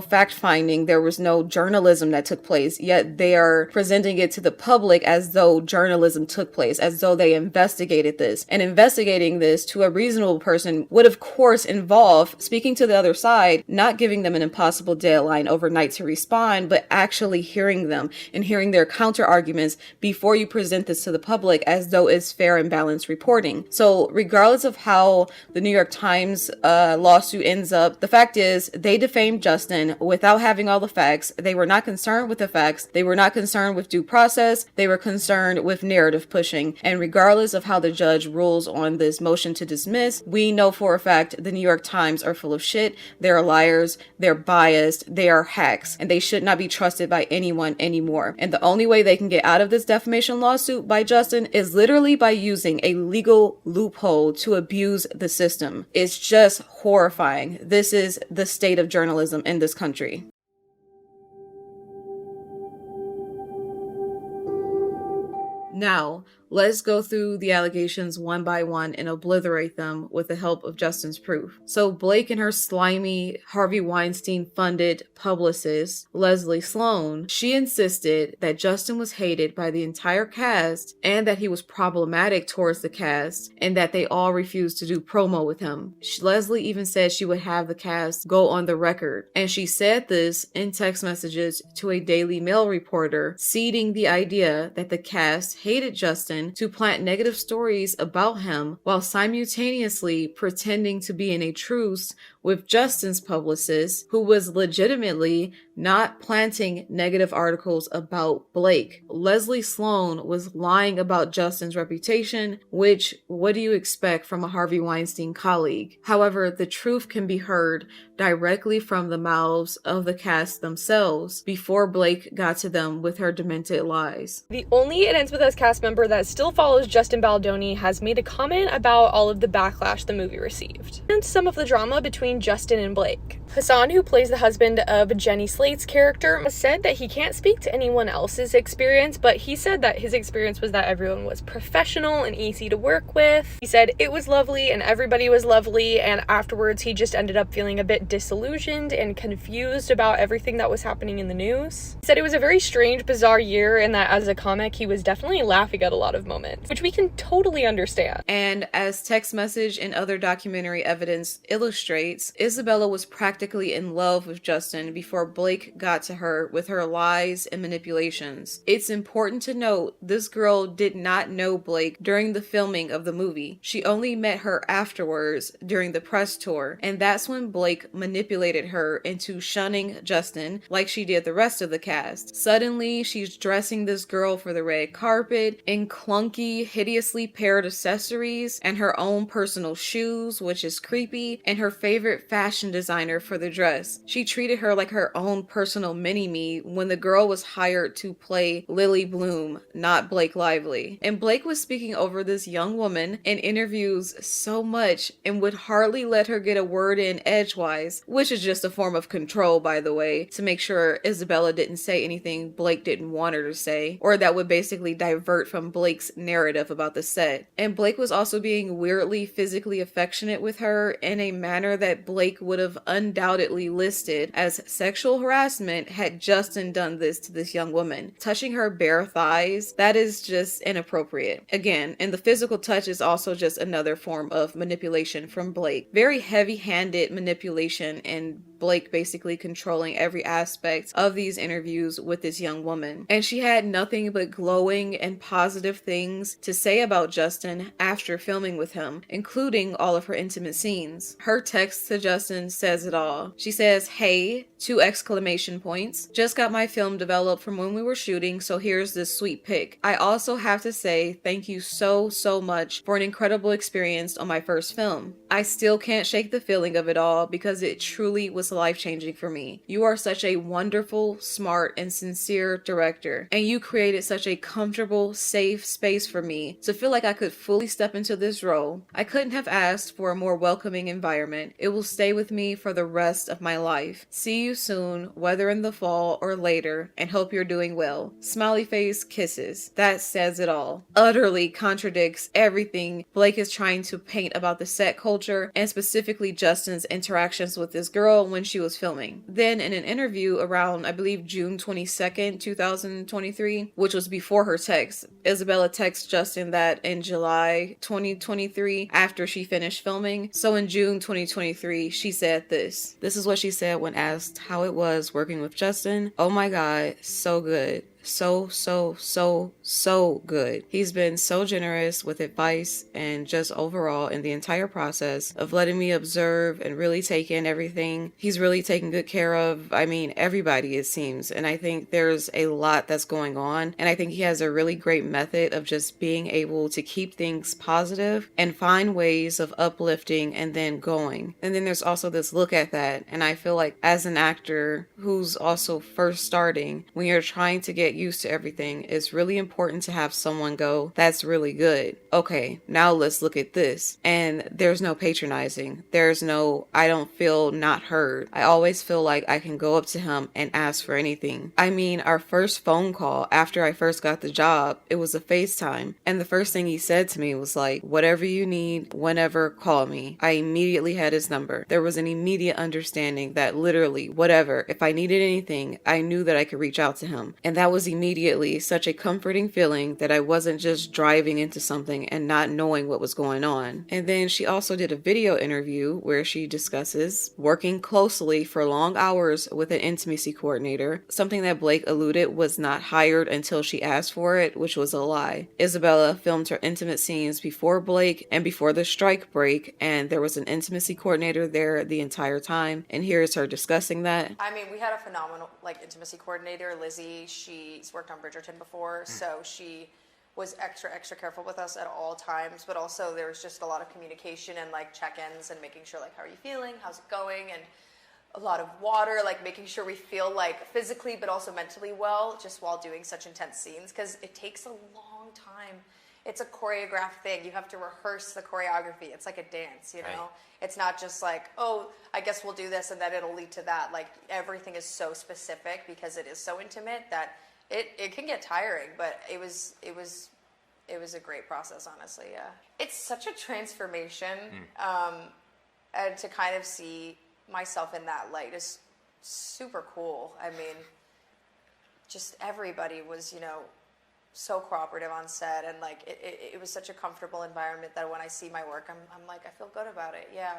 fact finding, there was no journalism that took place, yet they are presenting it to the public as though journalism took place, as though they investigated this. And investigating this to a reasonable person would of course involve speaking to the other side, not giving them an impossible deadline overnight to respond, but actually hearing them and hearing their counter arguments before you present this to the public as though it's fair and balanced reporting. So regardless of how the New York Times lawsuit ends up, the fact is they defamed Justin without having all the facts. They were not concerned with the facts. They were not concerned with due process. They were concerned with narrative pushing. And regardless of how the judge rules on this motion to dismiss, we know for a fact the New York Times are full of shit. They're liars. They're biased. They are hacks. And they should not be trusted by anyone anymore. And the only way they can get out of this defamation lawsuit by Justin is literally by using a legal loophole to abuse the system. It's just horrifying. This is the state of journalism in this country. Now, let's go through the allegations one by one and obliterate them with the help of Justin's proof. So Blake and her slimy Harvey Weinstein funded publicist, Leslie Sloan, she insisted that Justin was hated by the entire cast and that he was problematic towards the cast and that they all refused to do promo with him. Leslie even said she would have the cast go on the record. And she said this in text messages to a Daily Mail reporter, seeding the idea that the cast hated Justin to plant negative stories about him while simultaneously pretending to be in a truce with Justin's publicist, who was legitimately not planting negative articles about Blake. Leslie Sloan was lying about Justin's reputation, which, what do you expect from a Harvey Weinstein colleague? However, the truth can be heard directly from the mouths of the cast themselves before Blake got to them with her demented lies. The only It Ends With Us cast member that still follows Justin Baldoni has made a comment about all of the backlash the movie received and some of the drama between Justin and Blake. Hassan, who plays the husband of Jenny Slate's character, said that he can't speak to anyone else's experience, but he said that his experience was that everyone was professional and easy to work with. He said it was lovely and everybody was lovely, and afterwards he just ended up feeling a bit disillusioned and confused about everything that was happening in the news. He said it was a very strange, bizarre year and that as a comic he was definitely laughing at a lot of moments, which we can totally understand. And as text message and other documentary evidence illustrates, Isabella was practically in love with Justin before Blake got to her with her lies and manipulations. It's important to note this girl did not know Blake during the filming of the movie. She only met her afterwards during the press tour, and that's when Blake manipulated her into shunning Justin like she did the rest of the cast. Suddenly, she's dressing this girl for the red carpet in clunky, hideously paired accessories and her own personal shoes, which is creepy, and her favorite fashion designer for the dress. She treated her like her own personal mini-me when the girl was hired to play Lily Bloom, not Blake Lively. And Blake was speaking over this young woman in interviews so much and would hardly let her get a word in edgewise, which is just a form of control, by the way, to make sure Isabella didn't say anything Blake didn't want her to say, or that would basically divert from Blake's narrative about the set. And Blake was also being weirdly physically affectionate with her in a manner that Blake would have undoubtedly listed as sexual harassment had Justin done this to this young woman. Touching her bare thighs, that is just inappropriate. Again, and the physical touch is also just another form of manipulation from Blake. Very heavy-handed manipulation, and Blake basically controlling every aspect of these interviews with this young woman. And she had nothing but glowing and positive things to say about Justin after filming with him, including all of her intimate scenes. Her text to Justin says it all. She says, "Hey, 2 exclamation points. Just got my film developed from when we were shooting, so here's this sweet pic. I also have to say thank you so much for an incredible experience on my first film. I still can't shake the feeling of it all because it truly was was life-changing for me. You are such a wonderful, smart, and sincere director, and you created such a comfortable, safe space for me to feel like I could fully step into this role. I couldn't have asked for a more welcoming environment. It will stay with me for the rest of my life. See you soon, whether in the fall or later, and hope you're doing well. Smiley face, kisses. That says it all. Utterly contradicts everything Blake is trying to paint about the set culture, and specifically Justin's interactions with this girl when she was filming. Then in an interview around, I believe, June 22nd, 2023, which was before her text, Isabella texts Justin that in July 2023, after she finished filming. So in June 2023, she said this. This is what she said when asked how it was working with Justin. Oh my God, so good. So good. He's been so generous with advice and just overall in the entire process of letting me observe and really take in everything. He's really taken good care of, I mean, everybody, it seems. And I think there's a lot that's going on. And I think he has a really great method of just being able to keep things positive and find ways of uplifting and then going. And then there's also this look at that. And I feel like as an actor who's also first starting, when you're trying to get used to everything, it's really important to have someone go, that's really good. Okay, now let's look at this. And there's no patronizing. There's no, I don't feel not heard. I always feel like I can go up to him and ask for anything. I mean, our first phone call after I first got the job, it was a FaceTime. And the first thing he said to me was like, whatever you need, whenever, call me. I immediately had his number. There was an immediate understanding that literally, whatever, if I needed anything, I knew that I could reach out to him. And that was immediately such a comforting feeling that I wasn't just driving into something and not knowing what was going on. And then she also did a video interview where she discusses working closely for long hours with an intimacy coordinator, something that Blake alluded was not hired until she asked for it, which was a lie. Isabella filmed her intimate scenes before Blake and before the strike break, and there was an intimacy coordinator there the entire time. And here's her discussing that. I mean, we had a phenomenal intimacy coordinator, Lizzie. She's worked on Bridgerton before, so she was extra careful with us at all times, but also there was just a lot of communication and check-ins and making sure how are you feeling, how's it going, and a lot of water, making sure we feel physically but also mentally well just while doing such intense scenes, because it takes a long time. It's a choreographed thing. You have to rehearse the choreography. It's like a dance, you know? Right. It's not just oh, I guess we'll do this and then it'll lead to that. Everything is so specific because it is so intimate that it can get tiring, but it was a great process, honestly, yeah. It's such a transformation, and to kind of see myself in that light is super cool. I mean, just everybody was, so cooperative on set, and it was such a comfortable environment that when I see my work, I'm I feel good about it. Yeah,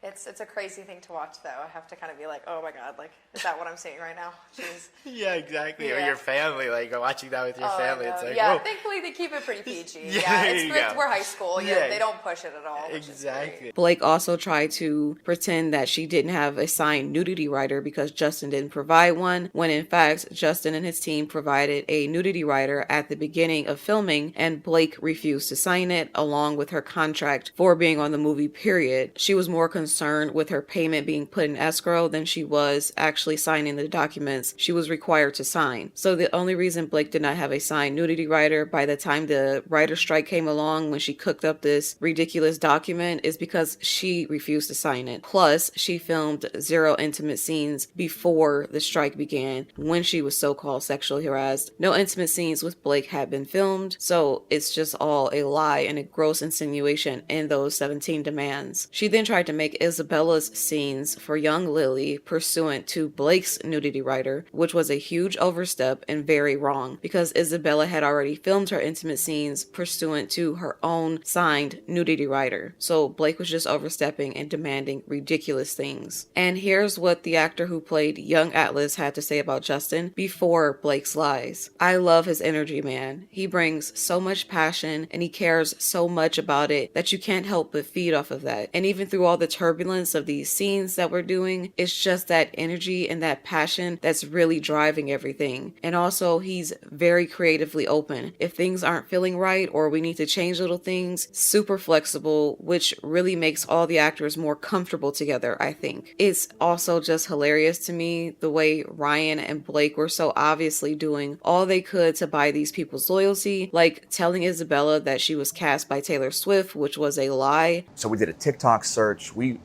it's a crazy thing to watch, though. I have to kind of be oh my God, is that what I'm seeing right now? Jeez. Yeah, exactly. Yeah. Or your family, watching that with your family. It's yeah, whoa. Thankfully they keep it pretty PG. Yeah, we're high school. Yeah, they don't push it at all. Exactly. Blake also tried to pretend that she didn't have a signed nudity writer because Justin didn't provide one, when in fact Justin and his team provided a nudity writer at the beginning of filming, and Blake refused to sign it along with her contract for being on the movie, period. She was more concerned with her payment being put in escrow than she was actually signing the documents she was required to sign. So the only reason Blake did not have a signed nudity writer by the time the writer strike came along, when she cooked up this ridiculous document, is because she refused to sign it. Plus, she filmed 0 intimate scenes before the strike began, when she was so-called sexually harassed. No intimate scenes with Blake had been filmed, so it's just all a lie and a gross insinuation in those 17 demands. She then tried to make Isabella's scenes for young Lily pursuant to Blake's nudity writer, which was a huge overstep and very wrong, because Isabella had already filmed her intimate scenes pursuant to her own signed nudity writer. So Blake was just overstepping and demanding ridiculous things. And here's what the actor who played young Atlas had to say about Justin before Blake's lies. I love his energy, man. He brings so much passion and he cares so much about it that you can't help but feed off of that. And even through all the turbulence turbulence of these scenes that we're doing. It's just that energy and that passion that's really driving everything. And also, he's very creatively open. If things aren't feeling right or we need to change little things, super flexible, which really makes all the actors more comfortable together, I think. It's also just hilarious to me the way Ryan and Blake were so obviously doing all they could to buy these people's loyalty, like telling Isabella that she was cast by Taylor Swift, which was a lie. So we did a TikTok search. We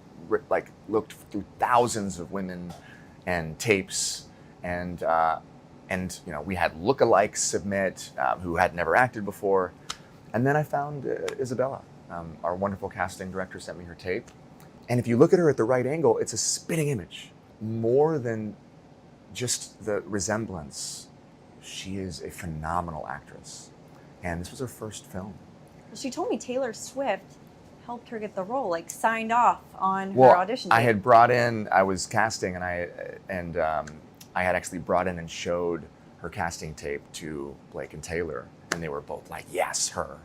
looked through thousands of women and tapes, and we had lookalikes submit who had never acted before. And then I found Isabella. Our wonderful casting director sent me her tape. And if you look at her at the right angle, it's a spitting image. More than just the resemblance, she is a phenomenal actress. And this was her first film. She told me Taylor Swift helped her get the role, like signed off on her audition tape. I had brought in, I was casting, and I had actually brought in and showed her casting tape to Blake and Taylor, and they were both like, yes, her.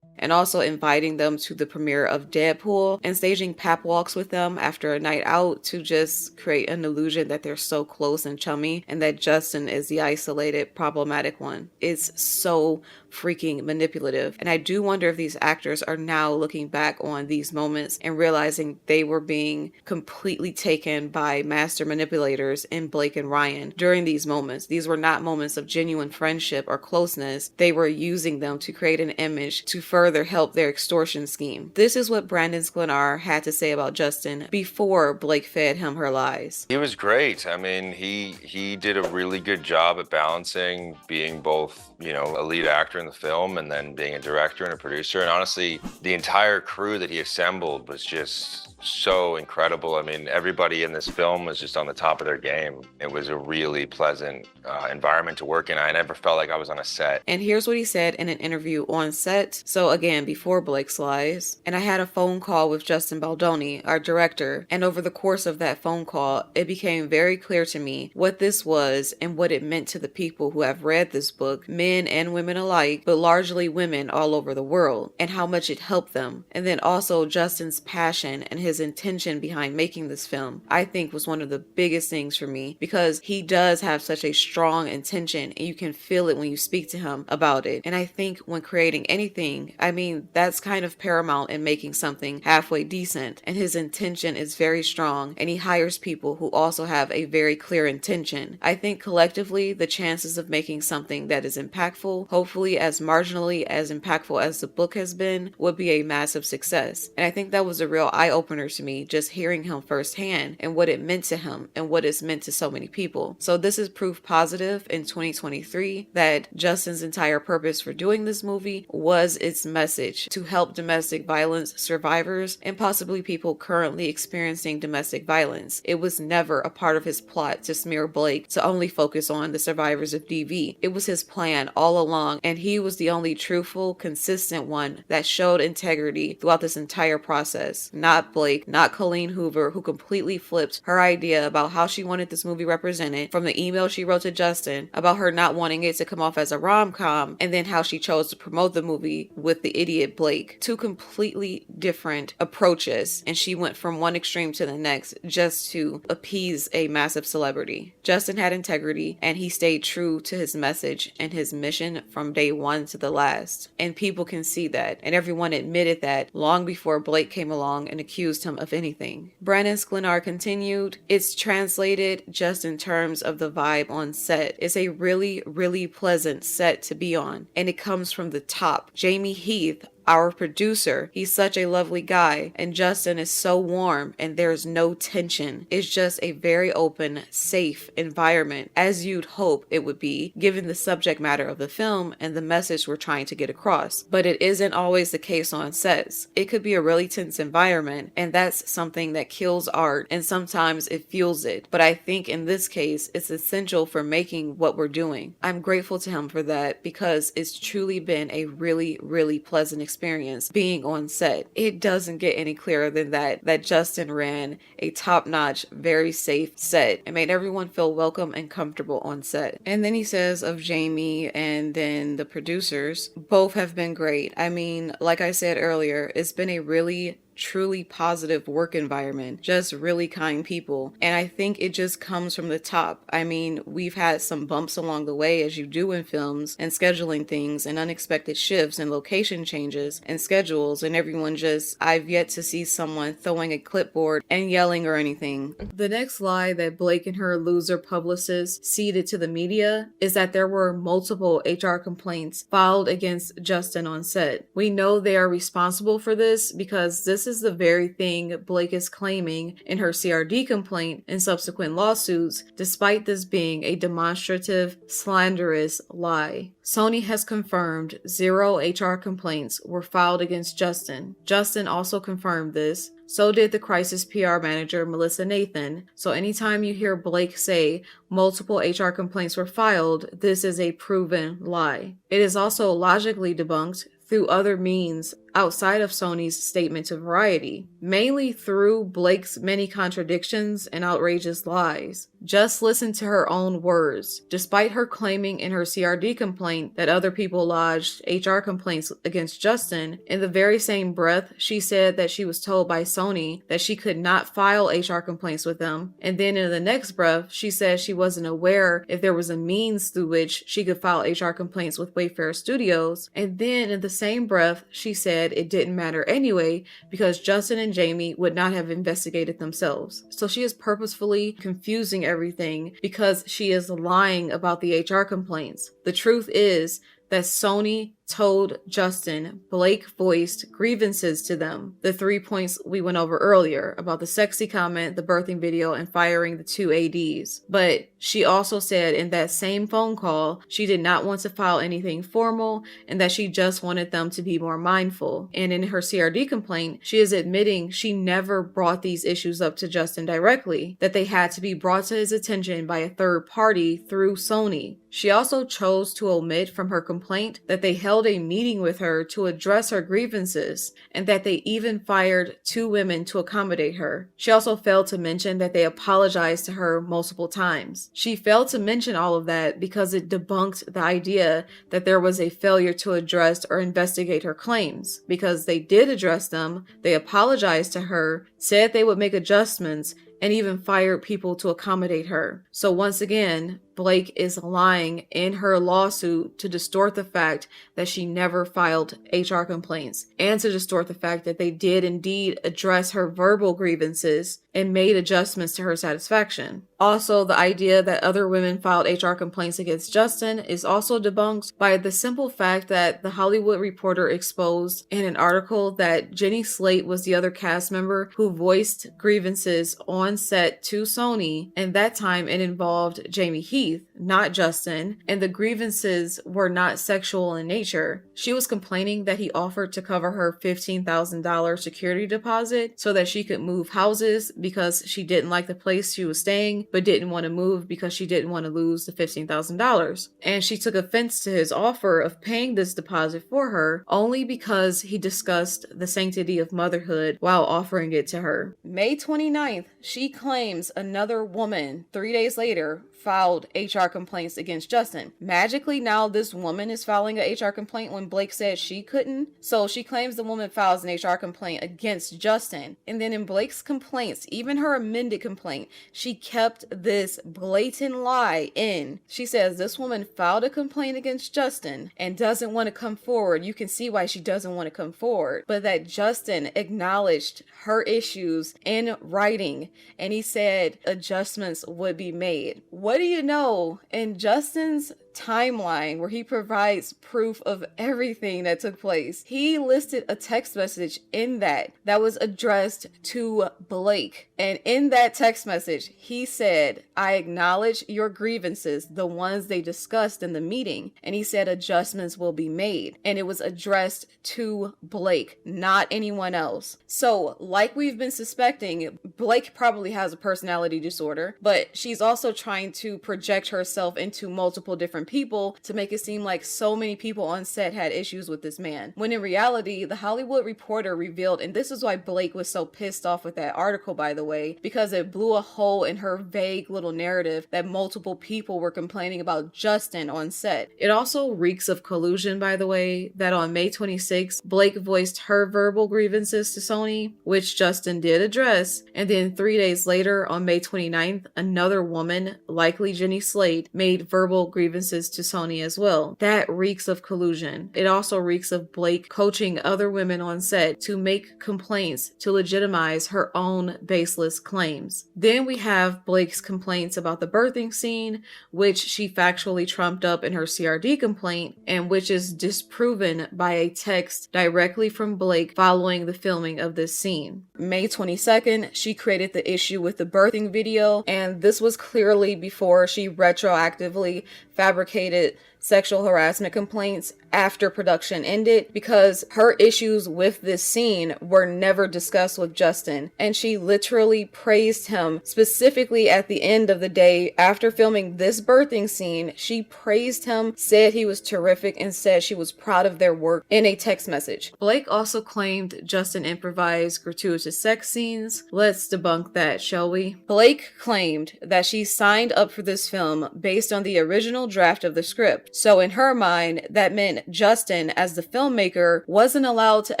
And also inviting them to the premiere of Deadpool and staging pap walks with them after a night out to just create an illusion that they're so close and chummy and that Justin is the isolated, problematic one. It's so freaking manipulative. And I do wonder if these actors are now looking back on these moments and realizing they were being completely taken by master manipulators in Blake and Ryan during these moments. These were not moments of genuine friendship or closeness. They were using them to create an image to further help their extortion scheme. This is what Brandon Sklenar had to say about Justin before Blake fed him her lies. He was great. I mean, he did a really good job at balancing being both, a lead actor in the film and then being a director and a producer. And honestly, the entire crew that he assembled was just so incredible. I mean, everybody in this film was just on the top of their game. It was a really pleasant environment to work in. I never felt like I was on a set. And here's what he said in an interview on set. So again, before Blake's lies. And I had a phone call with Justin Baldoni, our director. And over the course of that phone call, it became very clear to me what this was and what it meant to the people who have read this book, men and women alike, but largely women all over the world, and how much it helped them. And then also Justin's passion and his intention behind making this film, I think was one of the biggest things for me, because he does have such a strong intention and you can feel it when you speak to him about it. And I think when creating anything, I mean, that's kind of paramount in making something halfway decent. And his intention is very strong, and he hires people who also have a very clear intention. I think collectively, the chances of making something that is impactful, hopefully as marginally as impactful as the book has been, would be a massive success. And I think that was a real eye-opener to me, just hearing him firsthand and what it meant to him and what it's meant to so many people. So this is proof positive in 2023 that Justin's entire purpose for doing this movie was its message to help domestic violence survivors and possibly people currently experiencing domestic violence. It was never a part of his plot to smear Blake to only focus on the survivors of DV. It was his plan all along, and he was the only truthful, consistent one that showed integrity throughout this entire process. Not Blake, not Colleen Hoover, who completely flipped her idea about how she wanted this movie represented from the email she wrote to Justin about her not wanting it to come off as a rom-com, and then how she chose to promote the movie with the idiot Blake. Two completely different approaches, and she went from one extreme to the next just to appease a massive celebrity. Justin had integrity, and he stayed true to his message and his mission from day one to the last. And people can see that, and everyone admitted that long before Blake came along and accused him of anything. Brandon Sklenar continued, "It's translated just in terms of the vibe on set. It's a really, really pleasant set to be on, and it comes from the top. Jamie Heath, our producer, he's such a lovely guy, and Justin is so warm, and there's no tension. It's just a very open, safe environment, as you'd hope it would be, given the subject matter of the film and the message we're trying to get across. But it isn't always the case on sets. It could be a really tense environment, and that's something that kills art, and sometimes it fuels it. But I think in this case, it's essential for making what we're doing. I'm grateful to him for that, because it's truly been a really, really pleasant experience experience being on set. It doesn't get any clearer than that Justin ran a top-notch, very safe set and made everyone feel welcome and comfortable on set. And then he says of Jamie and then the producers, both have been great. I mean, like I said earlier, it's been a really truly positive work environment, just really kind people. And I think it just comes from the top. I mean, we've had some bumps along the way, as you do in films, and scheduling things and unexpected shifts and location changes and schedules, and everyone just, I've yet to see someone throwing a clipboard and yelling or anything. The next lie that Blake and her loser publicist seeded to the media is that there were multiple HR complaints filed against Justin on set. We know they are responsible for this because this is the very thing Blake is claiming in her CRD complaint and subsequent lawsuits, despite this being a demonstrative, slanderous lie. Sony has confirmed 0 HR complaints were filed against Justin. Justin also confirmed this. So did the crisis PR manager, Melissa Nathan. So anytime you hear Blake say multiple HR complaints were filed, this is a proven lie. It is also logically debunked through other means outside of Sony's statement to Variety, mainly through Blake's many contradictions and outrageous lies. Just listen to her own words. Despite her claiming in her CRD complaint that other people lodged HR complaints against Justin, in the very same breath, she said that she was told by Sony that she could not file HR complaints with them. And then in the next breath, she said she wasn't aware if there was a means through which she could file HR complaints with Wayfair Studios. And then in the same breath, she said it didn't matter anyway because Justin and Jamie would not have investigated themselves. So she is purposefully confusing everything because she is lying about the HR complaints. The truth is that Sony told Justin Blake voiced grievances to them. The 3 points we went over earlier about the sexy comment, the birthing video, and firing the 2 ADs. But she also said in that same phone call, she did not want to file anything formal and that she just wanted them to be more mindful. And in her CRD complaint, she is admitting she never brought these issues up to Justin directly, that they had to be brought to his attention by a third party through Sony. She also chose to omit from her complaint that they held a meeting with her to address her grievances and that they even fired 2 women to accommodate her. She also failed to mention that they apologized to her multiple times. She failed to mention all of that because it debunked the idea that there was a failure to address or investigate her claims. Because they did address them, they apologized to her, said they would make adjustments, and even fired people to accommodate her. So once again, Blake is lying in her lawsuit to distort the fact that she never filed HR complaints and to distort the fact that they did indeed address her verbal grievances and made adjustments to her satisfaction. Also, the idea that other women filed HR complaints against Justin is also debunked by the simple fact that The Hollywood Reporter exposed in an article that Jenny Slate was the other cast member who voiced grievances on set to Sony, and that time it involved Jamie Heath, not Justin, and the grievances were not sexual in nature. She was complaining that he offered to cover her $15,000 security deposit so that she could move houses because she didn't like the place she was staying, but didn't want to move because she didn't want to lose the $15,000. And she took offense to his offer of paying this deposit for her only because he discussed the sanctity of motherhood while offering it to her. May 29th, she claims another woman 3 days later filed HR complaints against Justin. Magically, now this woman is filing a HR complaint when Blake said she couldn't. So she claims the woman files an HR complaint against Justin. And then in Blake's complaints, even her amended complaint, she kept this blatant lie in. She says this woman filed a complaint against Justin and doesn't want to come forward. You can see why she doesn't want to come forward. But that Justin acknowledged her issues in writing and he said adjustments would be made. What do you know? In Justin's timeline where he provides proof of everything that took place, he listed a text message in that was addressed to Blake. And in that text message, he said, I acknowledge your grievances, the ones they discussed in the meeting. And he said adjustments will be made. And it was addressed to Blake, not anyone else. So, like we've been suspecting, Blake probably has a personality disorder, but she's also trying to project herself into multiple different different people to make it seem like so many people on set had issues with this man. When in reality, the Hollywood Reporter revealed, and this is why Blake was so pissed off with that article, by the way, because it blew a hole in her vague little narrative that multiple people were complaining about Justin on set. It also reeks of collusion, by the way, that on May 26th, Blake voiced her verbal grievances to Sony, which Justin did address, and then 3 days later, on May 29th, another woman, likely Jenny Slate, made verbal grievances to Sony as well. That reeks of collusion. It also reeks of Blake coaching other women on set to make complaints to legitimize her own baseless claims. Then we have Blake's complaints about the birthing scene, which she factually trumped up in her CRD complaint, and which is disproven by a text directly from Blake following the filming of this scene. May 22nd, she created the issue with the birthing video, and this was clearly before she retroactively fabricated sexual harassment complaints after production ended, because her issues with this scene were never discussed with Justin, and she literally praised him specifically at the end of the day after filming this birthing scene. She praised him, said he was terrific, and said she was proud of their work in a text message. Blake also claimed Justin improvised gratuitous sex scenes. Let's debunk that, shall we? Blake claimed that she signed up for this film based on the original draft of the script. So in her mind, that meant Justin, as the filmmaker, wasn't allowed to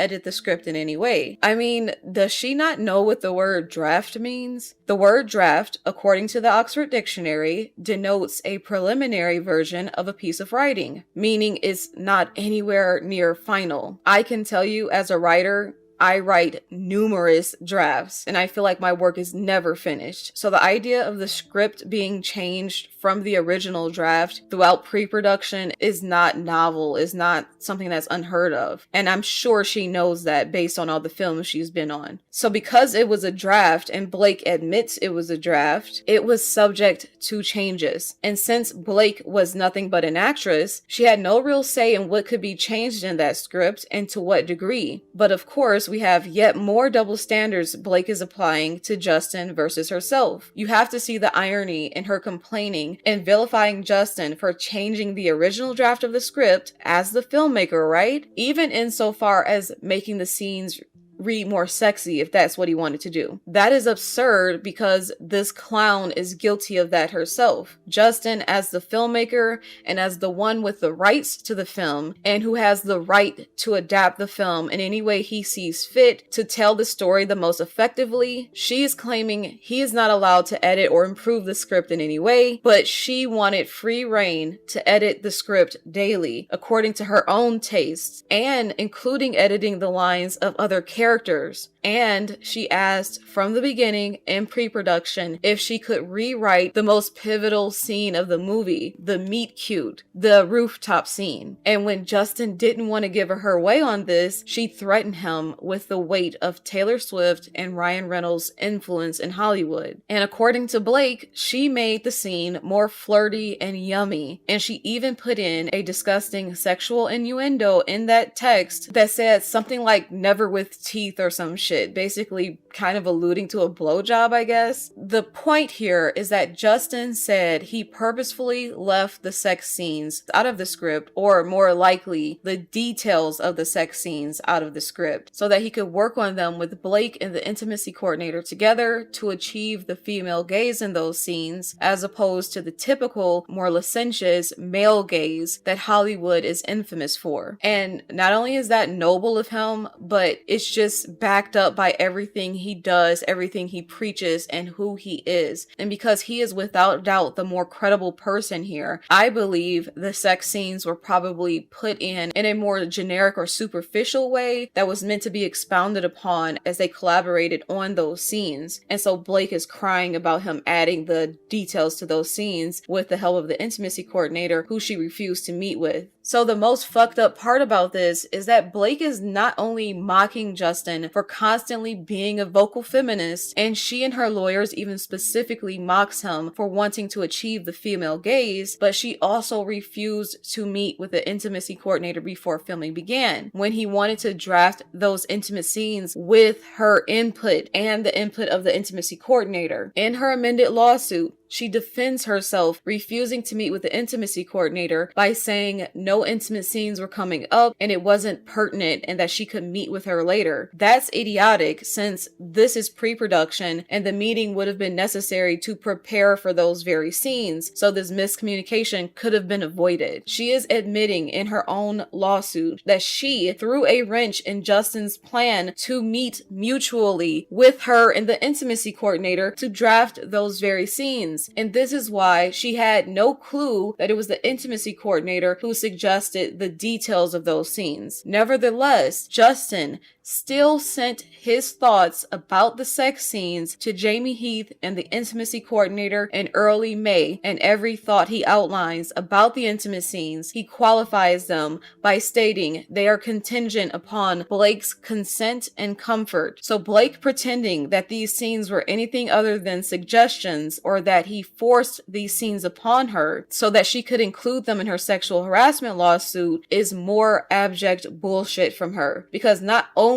edit the script in any way. I mean, does she not know what the word draft means? The word draft, according to the Oxford Dictionary, denotes a preliminary version of a piece of writing, meaning it's not anywhere near final. I can tell you, as a writer, I write numerous drafts, and I feel like my work is never finished. So the idea of the script being changed from the original draft throughout pre-production is not novel, is not something that's unheard of. And I'm sure she knows that based on all the films she's been on. So because it was a draft, and Blake admits it was a draft, it was subject to changes. And since Blake was nothing but an actress, she had no real say in what could be changed in that script and to what degree. But of course, we have yet more double standards Blake is applying to Justin versus herself. You have to see the irony in her complaining and vilifying Justin for changing the original draft of the script as the filmmaker, right? Even insofar as making the scenes read more sexy, if that's what he wanted to do. That is absurd, because this clown is guilty of that herself. Justin, as the filmmaker and as the one with the rights to the film, and who has the right to adapt the film in any way he sees fit to tell the story the most effectively, she is claiming he is not allowed to edit or improve the script in any way, but she wanted free reign to edit the script daily according to her own tastes, and including editing the lines of other characters. And she asked from the beginning in pre-production if she could rewrite the most pivotal scene of the movie, the meet cute, the rooftop scene. And when Justin didn't want to give her way on this, she threatened him with the weight of Taylor Swift and Ryan Reynolds' influence in Hollywood. And according to Blake, she made the scene more flirty and yummy, and she even put in a disgusting sexual innuendo in that text that said something like "never with teeth" or some shit, basically kind of alluding to a blowjob, I guess. The point here is that Justin said he purposefully left the sex scenes out of the script, or more likely, the details of the sex scenes out of the script, so that he could work on them with Blake and the intimacy coordinator together to achieve the female gaze in those scenes, as opposed to the typical, more licentious male gaze that Hollywood is infamous for. And not only is that noble of him, but it's just backed up by everything he does, everything he preaches, and who he is. And because he is without doubt the more credible person here, I believe the sex scenes were probably put in a more generic or superficial way that was meant to be expounded upon as they collaborated on those scenes. And so Blake is crying about him adding the details to those scenes with the help of the intimacy coordinator, who she refused to meet with. So the most fucked up part about this is that Blake is not only mocking Justin for constantly being a vocal feminist, and she and her lawyers even specifically mocks him for wanting to achieve the female gaze, but she also refused to meet with the intimacy coordinator before filming began, when he wanted to draft those intimate scenes with her input and the input of the intimacy coordinator. In her amended lawsuit, She defends herself, refusing to meet with the intimacy coordinator by saying no intimate scenes were coming up and it wasn't pertinent and that she could meet with her later. That's idiotic, since this is pre-production and the meeting would have been necessary to prepare for those very scenes, so this miscommunication could have been avoided. She is admitting in her own lawsuit that she threw a wrench in Justin's plan to meet mutually with her and the intimacy coordinator to draft those very scenes. And this is why she had no clue that it was the intimacy coordinator who suggested the details of those scenes. Nevertheless, Justin still sent his thoughts about the sex scenes to Jamie Heath and the intimacy coordinator in early May, and every thought he outlines about the intimate scenes, he qualifies them by stating they are contingent upon Blake's consent and comfort. So Blake pretending that these scenes were anything other than suggestions, or that he forced these scenes upon her so that she could include them in her sexual harassment lawsuit, is more abject bullshit from her, because not only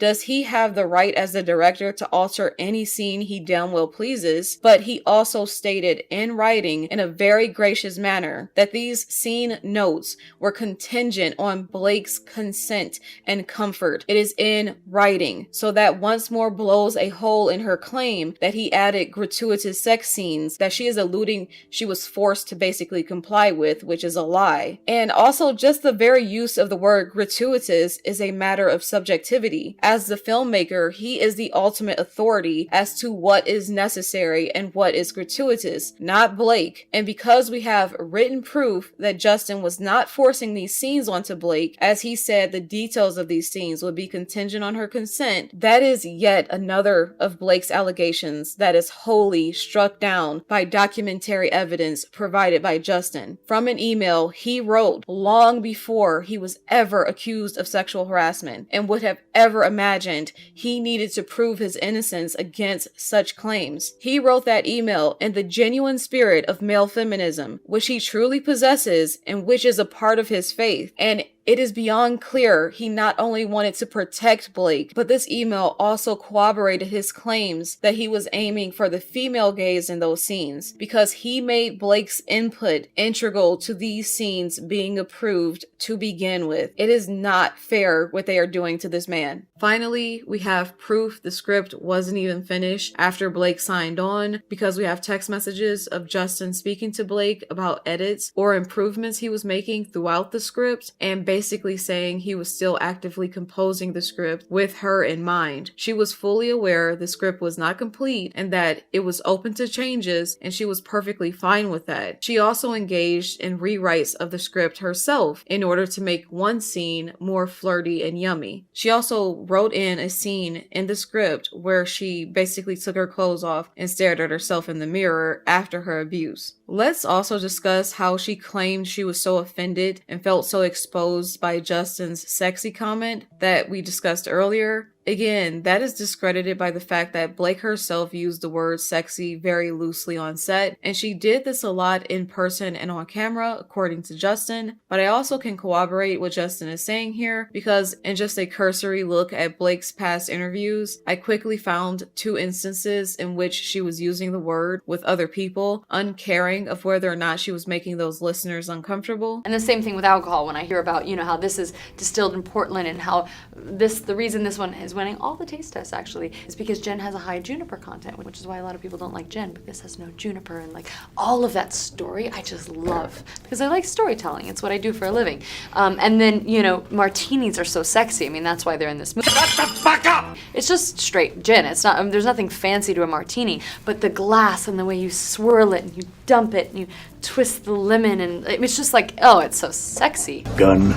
does he have the right as the director to alter any scene he damn well pleases, but he also stated in writing in a very gracious manner that these scene notes were contingent on Blake's consent and comfort. It is in writing, so that once more blows a hole in her claim that he added gratuitous sex scenes that she is alluding she was forced to basically comply with, which is a lie. And also, just the very use of the word gratuitous is a matter of subjectivity. As the filmmaker, he is the ultimate authority as to what is necessary and what is gratuitous, not Blake. And because we have written proof that Justin was not forcing these scenes onto Blake, as he said the details of these scenes would be contingent on her consent, that is yet another of Blake's allegations that is wholly struck down by documentary evidence provided by Justin. From an email he wrote long before he was ever accused of sexual harassment, and would have ever imagined he needed to prove his innocence against such claims. He wrote that email in the genuine spirit of male feminism, which he truly possesses and which is a part of his faith. And it is beyond clear he not only wanted to protect Blake, but this email also corroborated his claims that he was aiming for the female gaze in those scenes, because he made Blake's input integral to these scenes being approved to begin with. It is not fair what they are doing to this man. Finally, we have proof the script wasn't even finished after Blake signed on, because we have text messages of Justin speaking to Blake about edits or improvements he was making throughout the script, and basically saying he was still actively composing the script with her in mind. She was fully aware the script was not complete and that it was open to changes, and she was perfectly fine with that. She also engaged in rewrites of the script herself in order to make one scene more flirty and yummy. She also wrote in a scene in the script where she basically took her clothes off and stared at herself in the mirror after her abuse. Let's also discuss how she claimed she was so offended and felt so exposed by Justin's sexy comment that we discussed earlier. Again, that is discredited by the fact that Blake herself used the word sexy very loosely on set, and she did this a lot in person and on camera, according to Justin. But I also can corroborate what Justin is saying here, because in just a cursory look at Blake's past interviews, I quickly found 2 instances in which she was using the word with other people, uncaring of whether or not she was making those listeners uncomfortable. And the same thing with alcohol. When I hear about, how this is distilled in Portland and how the reason this one is winning all the taste tests actually is because gin has a high juniper content, which is why a lot of people don't like gin, because it has no juniper, and all of that story I just love because I like storytelling. It's what I do for a living. And then, martinis are so sexy. I mean, that's why they're in this movie. Shut the fuck up! It's just straight gin. It's not, there's nothing fancy to a martini, but the glass and the way you swirl it and you dump it and you twist the lemon, and it's just it's so sexy. Gun,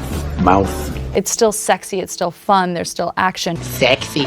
mouth. It's still sexy, it's still fun, there's still action. Sexy.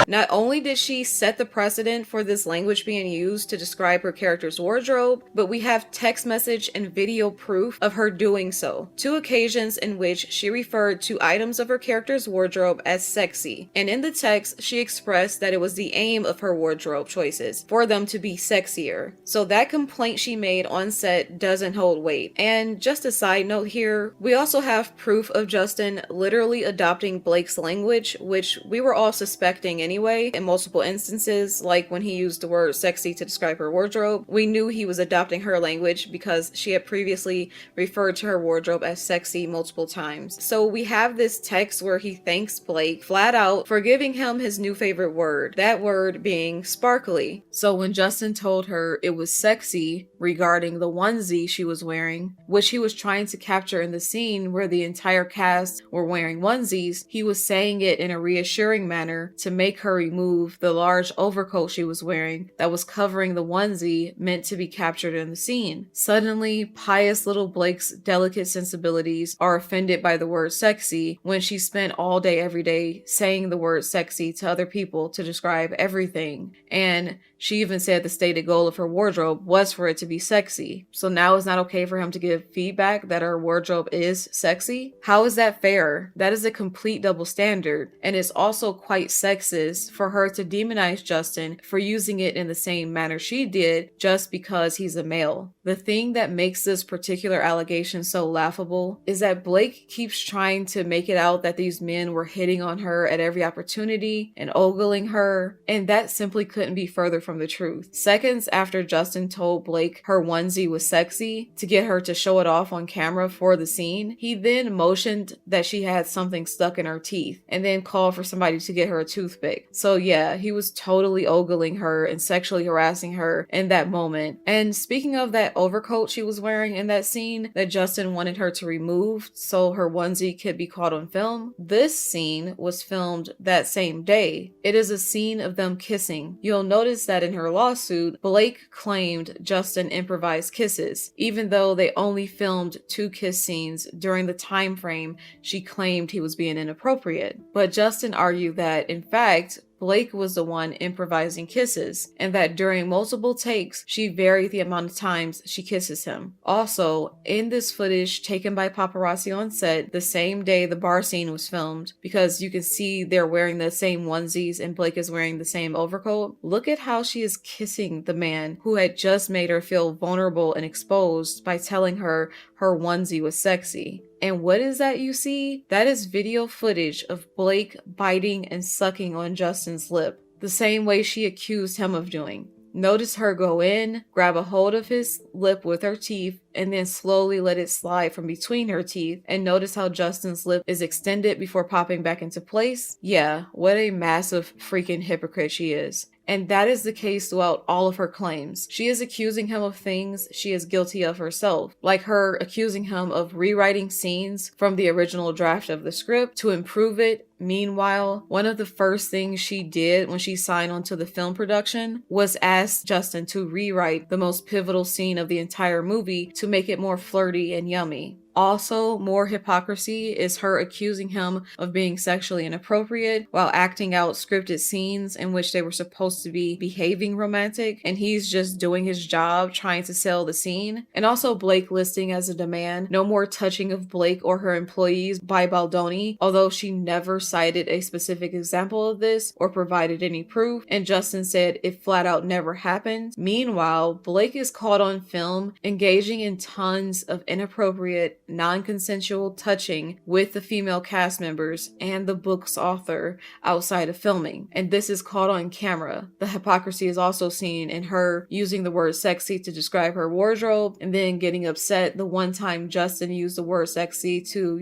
Not only did she set the precedent for this language being used to describe her character's wardrobe, but we have text message and video proof of her doing so. 2 occasions in which she referred to items of her character's wardrobe as sexy, and in the text she expressed that it was the aim of her wardrobe choices for them to be sexier. So that complaint she made on set doesn't hold weight. And just a side note here, we also have proof of Justin Justin literally adopting Blake's language, which we were all suspecting anyway in multiple instances, like when he used the word sexy to describe her wardrobe. We knew he was adopting her language because she had previously referred to her wardrobe as sexy multiple times. So we have this text where he thanks Blake flat out for giving him his new favorite word, that word being sparkly. So when Justin told her it was sexy regarding the onesie she was wearing, which he was trying to capture in the scene where the entire cast were wearing onesies, he was saying it in a reassuring manner to make her remove the large overcoat she was wearing that was covering the onesie meant to be captured in the scene. Suddenly, pious little Blake's delicate sensibilities are offended by the word sexy when she spent all day every day saying the word sexy to other people to describe everything. And she even said the stated goal of her wardrobe was for it to be sexy. So now it's not okay for him to give feedback that her wardrobe is sexy? How is that fair? That is a complete double standard. And it's also quite sexist for her to demonize Justin for using it in the same manner she did just because he's a male. The thing that makes this particular allegation so laughable is that Blake keeps trying to make it out that these men were hitting on her at every opportunity and ogling her, and that simply couldn't be further from the truth. Seconds after Justin told Blake her onesie was sexy to get her to show it off on camera for the scene, he then motioned that she had something stuck in her teeth and then called for somebody to get her a toothpick. So yeah, he was totally ogling her and sexually harassing her in that moment. And speaking of that overcoat she was wearing in that scene that Justin wanted her to remove so her onesie could be caught on film, this scene was filmed that same day. It is a scene of them kissing. You'll notice that in her lawsuit, Blake claimed Justin improvised kisses, even though they only filmed 2 kiss scenes during the time frame she claimed he was being inappropriate. But Justin argued that, in fact, Blake was the one improvising kisses, and that during multiple takes, she varied the amount of times she kisses him. Also, in this footage taken by paparazzi on set the same day the bar scene was filmed, because you can see they're wearing the same onesies and Blake is wearing the same overcoat, look at how she is kissing the man who had just made her feel vulnerable and exposed by telling her her onesie was sexy. And what is that you see? That is video footage of Blake biting and sucking on Justin's lip, the same way she accused him of doing. Notice her go in, grab a hold of his lip with her teeth, and then slowly let it slide from between her teeth. And notice how Justin's lip is extended before popping back into place. Yeah, what a massive freaking hypocrite she is. And that is the case throughout all of her claims. She is accusing him of things she is guilty of herself, like her accusing him of rewriting scenes from the original draft of the script to improve it. Meanwhile, one of the first things she did when she signed on to the film production was ask Justin to rewrite the most pivotal scene of the entire movie to make it more flirty and yummy. Also, more hypocrisy is her accusing him of being sexually inappropriate while acting out scripted scenes in which they were supposed to be behaving romantic, and he's just doing his job trying to sell the scene. And also Blake listing as a demand no more touching of Blake or her employees by Baldoni, although she never cited a specific example of this or provided any proof, and Justin said it flat out never happened. Meanwhile, Blake is caught on film engaging in tons of inappropriate, non-consensual touching with the female cast members and the book's author outside of filming, and this is caught on camera. The hypocrisy is also seen in her using the word sexy to describe her wardrobe and then getting upset the one time Justin used the word sexy to,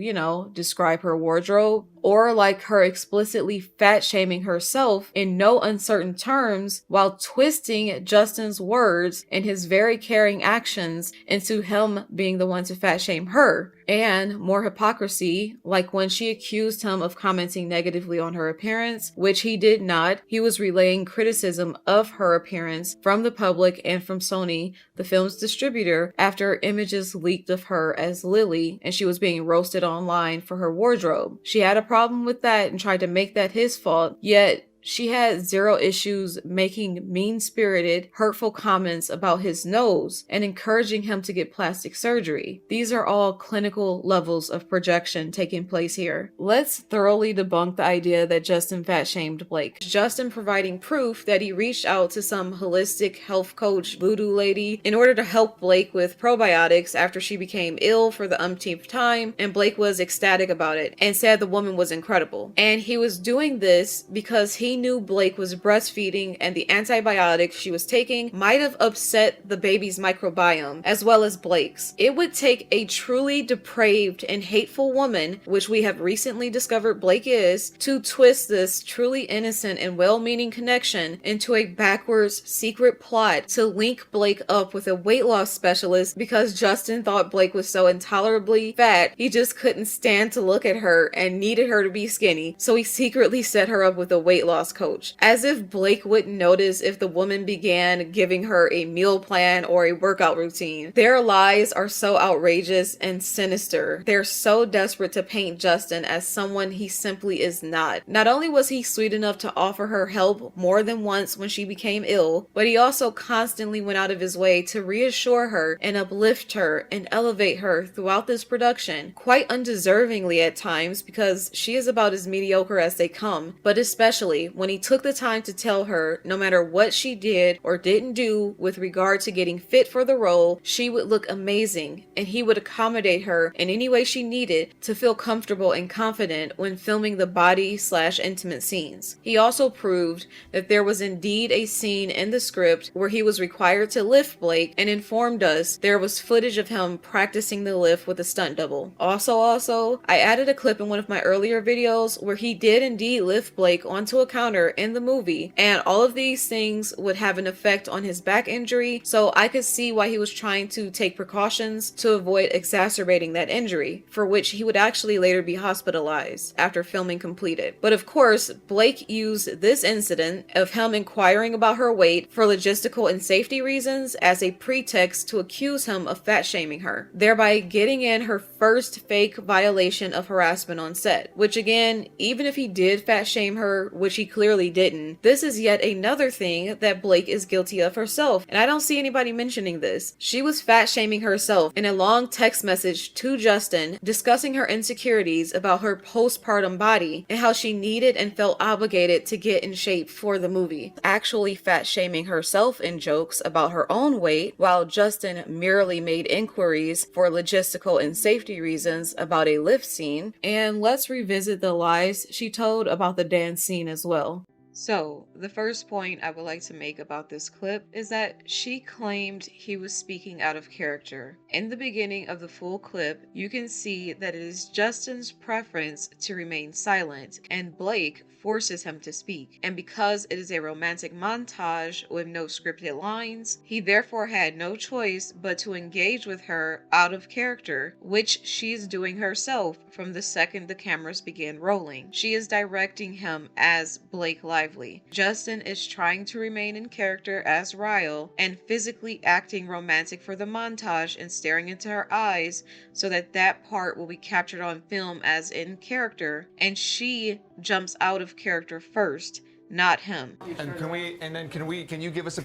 describe her wardrobe. Or like her explicitly fat shaming herself in no uncertain terms while twisting Justin's words and his very caring actions into him being the one to fat shame her. And more hypocrisy, like when she accused him of commenting negatively on her appearance, which he did not. He was relaying criticism of her appearance from the public and from Sony, the film's distributor, after images leaked of her as Lily and she was being roasted online for her wardrobe. She had a problem with that and tried to make that his fault, yet She had zero issues making mean-spirited, hurtful comments about his nose and encouraging him to get plastic surgery. These are all clinical levels of projection taking place here. Let's thoroughly debunk the idea that Justin fat-shamed Blake. Justin providing proof that he reached out to some holistic health coach voodoo lady in order to help Blake with probiotics after she became ill for the umpteenth time, and Blake was ecstatic about it and said the woman was incredible. And he was doing this because he knew Blake was breastfeeding and the antibiotics she was taking might have upset the baby's microbiome as well as Blake's. It would take a truly depraved and hateful woman, which we have recently discovered Blake is, to twist this truly innocent and well-meaning connection into a backwards secret plot to link Blake up with a weight loss specialist because Justin thought Blake was so intolerably fat he just couldn't stand to look at her and needed her to be skinny, so he secretly set her up with a weight loss coach. As if Blake wouldn't notice if the woman began giving her a meal plan or a workout routine. Their lies are so outrageous and sinister. They're so desperate to paint Justin as someone he simply is not. Not only was he sweet enough to offer her help more than once when she became ill, but he also constantly went out of his way to reassure her and uplift her and elevate her throughout this production, quite undeservingly at times because she is about as mediocre as they come, but especially when he took the time to tell her no matter what she did or didn't do with regard to getting fit for the role, she would look amazing and he would accommodate her in any way she needed to feel comfortable and confident when filming the body/intimate scenes. He also proved that there was indeed a scene in the script where he was required to lift Blake and informed us there was footage of him practicing the lift with a stunt double. Also, I added a clip in one of my earlier videos where he did indeed lift Blake onto a counter in the movie, and all of these things would have an effect on his back injury, so I could see why he was trying to take precautions to avoid exacerbating that injury, for which he would actually later be hospitalized after filming completed. But of course, Blake used this incident of him inquiring about her weight for logistical and safety reasons as a pretext to accuse him of fat shaming her, thereby getting in her first fake violation of harassment on set. Which again, even if he did fat shame her, which he clearly didn't, this is yet another thing that Blake is guilty of herself, and I don't see anybody mentioning this. She was fat shaming herself in a long text message to Justin discussing her insecurities about her postpartum body and how she needed and felt obligated to get in shape for the movie, actually fat shaming herself in jokes about her own weight, while Justin merely made inquiries for logistical and safety reasons about a lift scene. And let's revisit the lies she told about the dance scene as well. So, the first point I would like to make about this clip is that she claimed he was speaking out of character. In the beginning of the full clip, you can see that it is Justin's preference to remain silent, and Blake forces him to speak. And because it is a romantic montage with no scripted lines, he therefore had no choice but to engage with her out of character, which she is doing herself from the second the cameras begin rolling. She is directing him as Blake Lively. Justin is trying to remain in character as Ryle and physically acting romantic for the montage and staring into her eyes so that that part will be captured on film as in character, and she jumps out of character first, not him. And can you give us a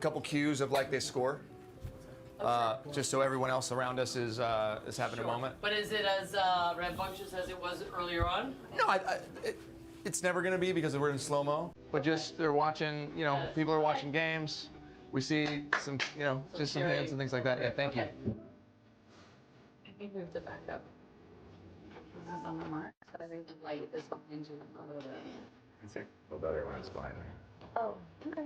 couple cues of like this score? Just so everyone else around us is having a moment. But is it as rambunctious as it was earlier on? No, it's never gonna be because we're in slow-mo. But just they're watching, people are watching games. We see some, just some hands and things like that. Yeah, thank you. I think we have to back up. This is on the mark, so I think the light is behind you. It's a little better when it's behind me. Oh, okay.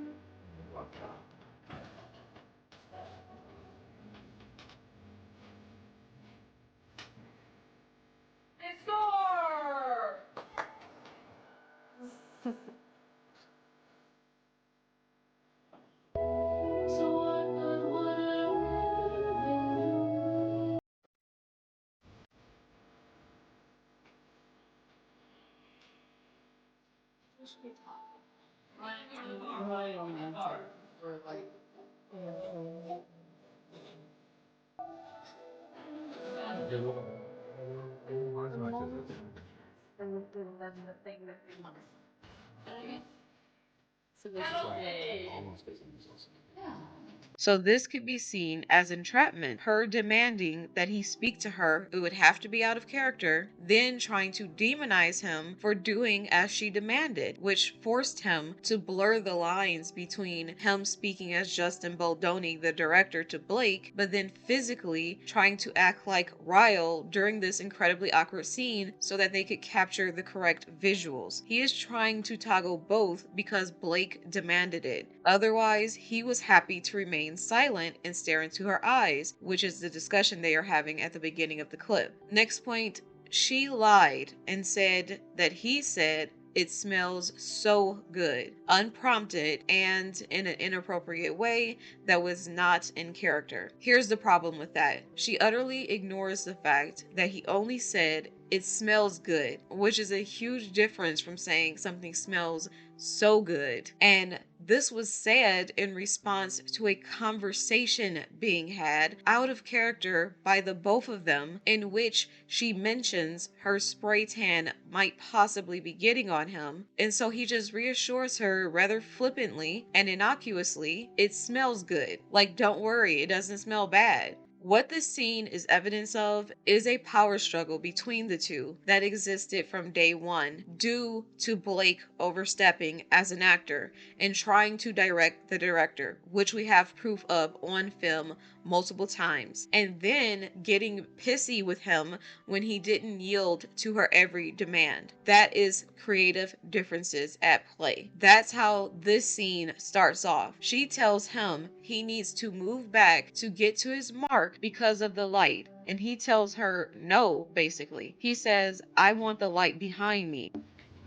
So this could be seen as entrapment, her demanding that he speak to her, it would have to be out of character, then trying to demonize him for doing as she demanded, which forced him to blur the lines between him speaking as Justin Baldoni, the director, to Blake, but then physically trying to act like Ryle during this incredibly awkward scene so that they could capture the correct visuals. He is trying to toggle both because Blake demanded it. Otherwise, he was happy to remain silent and stare into her eyes, which is the discussion they are having at the beginning of the clip. Next point, she lied and said that he said it smells so good, unprompted, and in an inappropriate way that was not in character. Here's the problem with that. She utterly ignores the fact that he only said it smells good, which is a huge difference from saying something smells so good. And this was said in response to a conversation being had out of character by the both of them, in which she mentions her spray tan might possibly be getting on him. And so he just reassures her rather flippantly and innocuously, it smells good. Like, don't worry, it doesn't smell bad. What this scene is evidence of is a power struggle between the two that existed from day one due to Blake overstepping as an actor and trying to direct the director, which we have proof of on film multiple times, and then getting pissy with him when he didn't yield to her every demand. That is creative differences at play. That's how this scene starts off. She tells him he needs to move back to get to his mark because of the light, and he tells her no, basically. He says, I want the light behind me.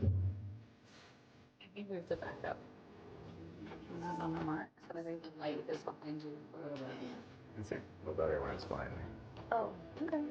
Let me move the back up. I'm not on the mark, so I think the light is behind you. It's a little better when it's behind me. Oh, okay.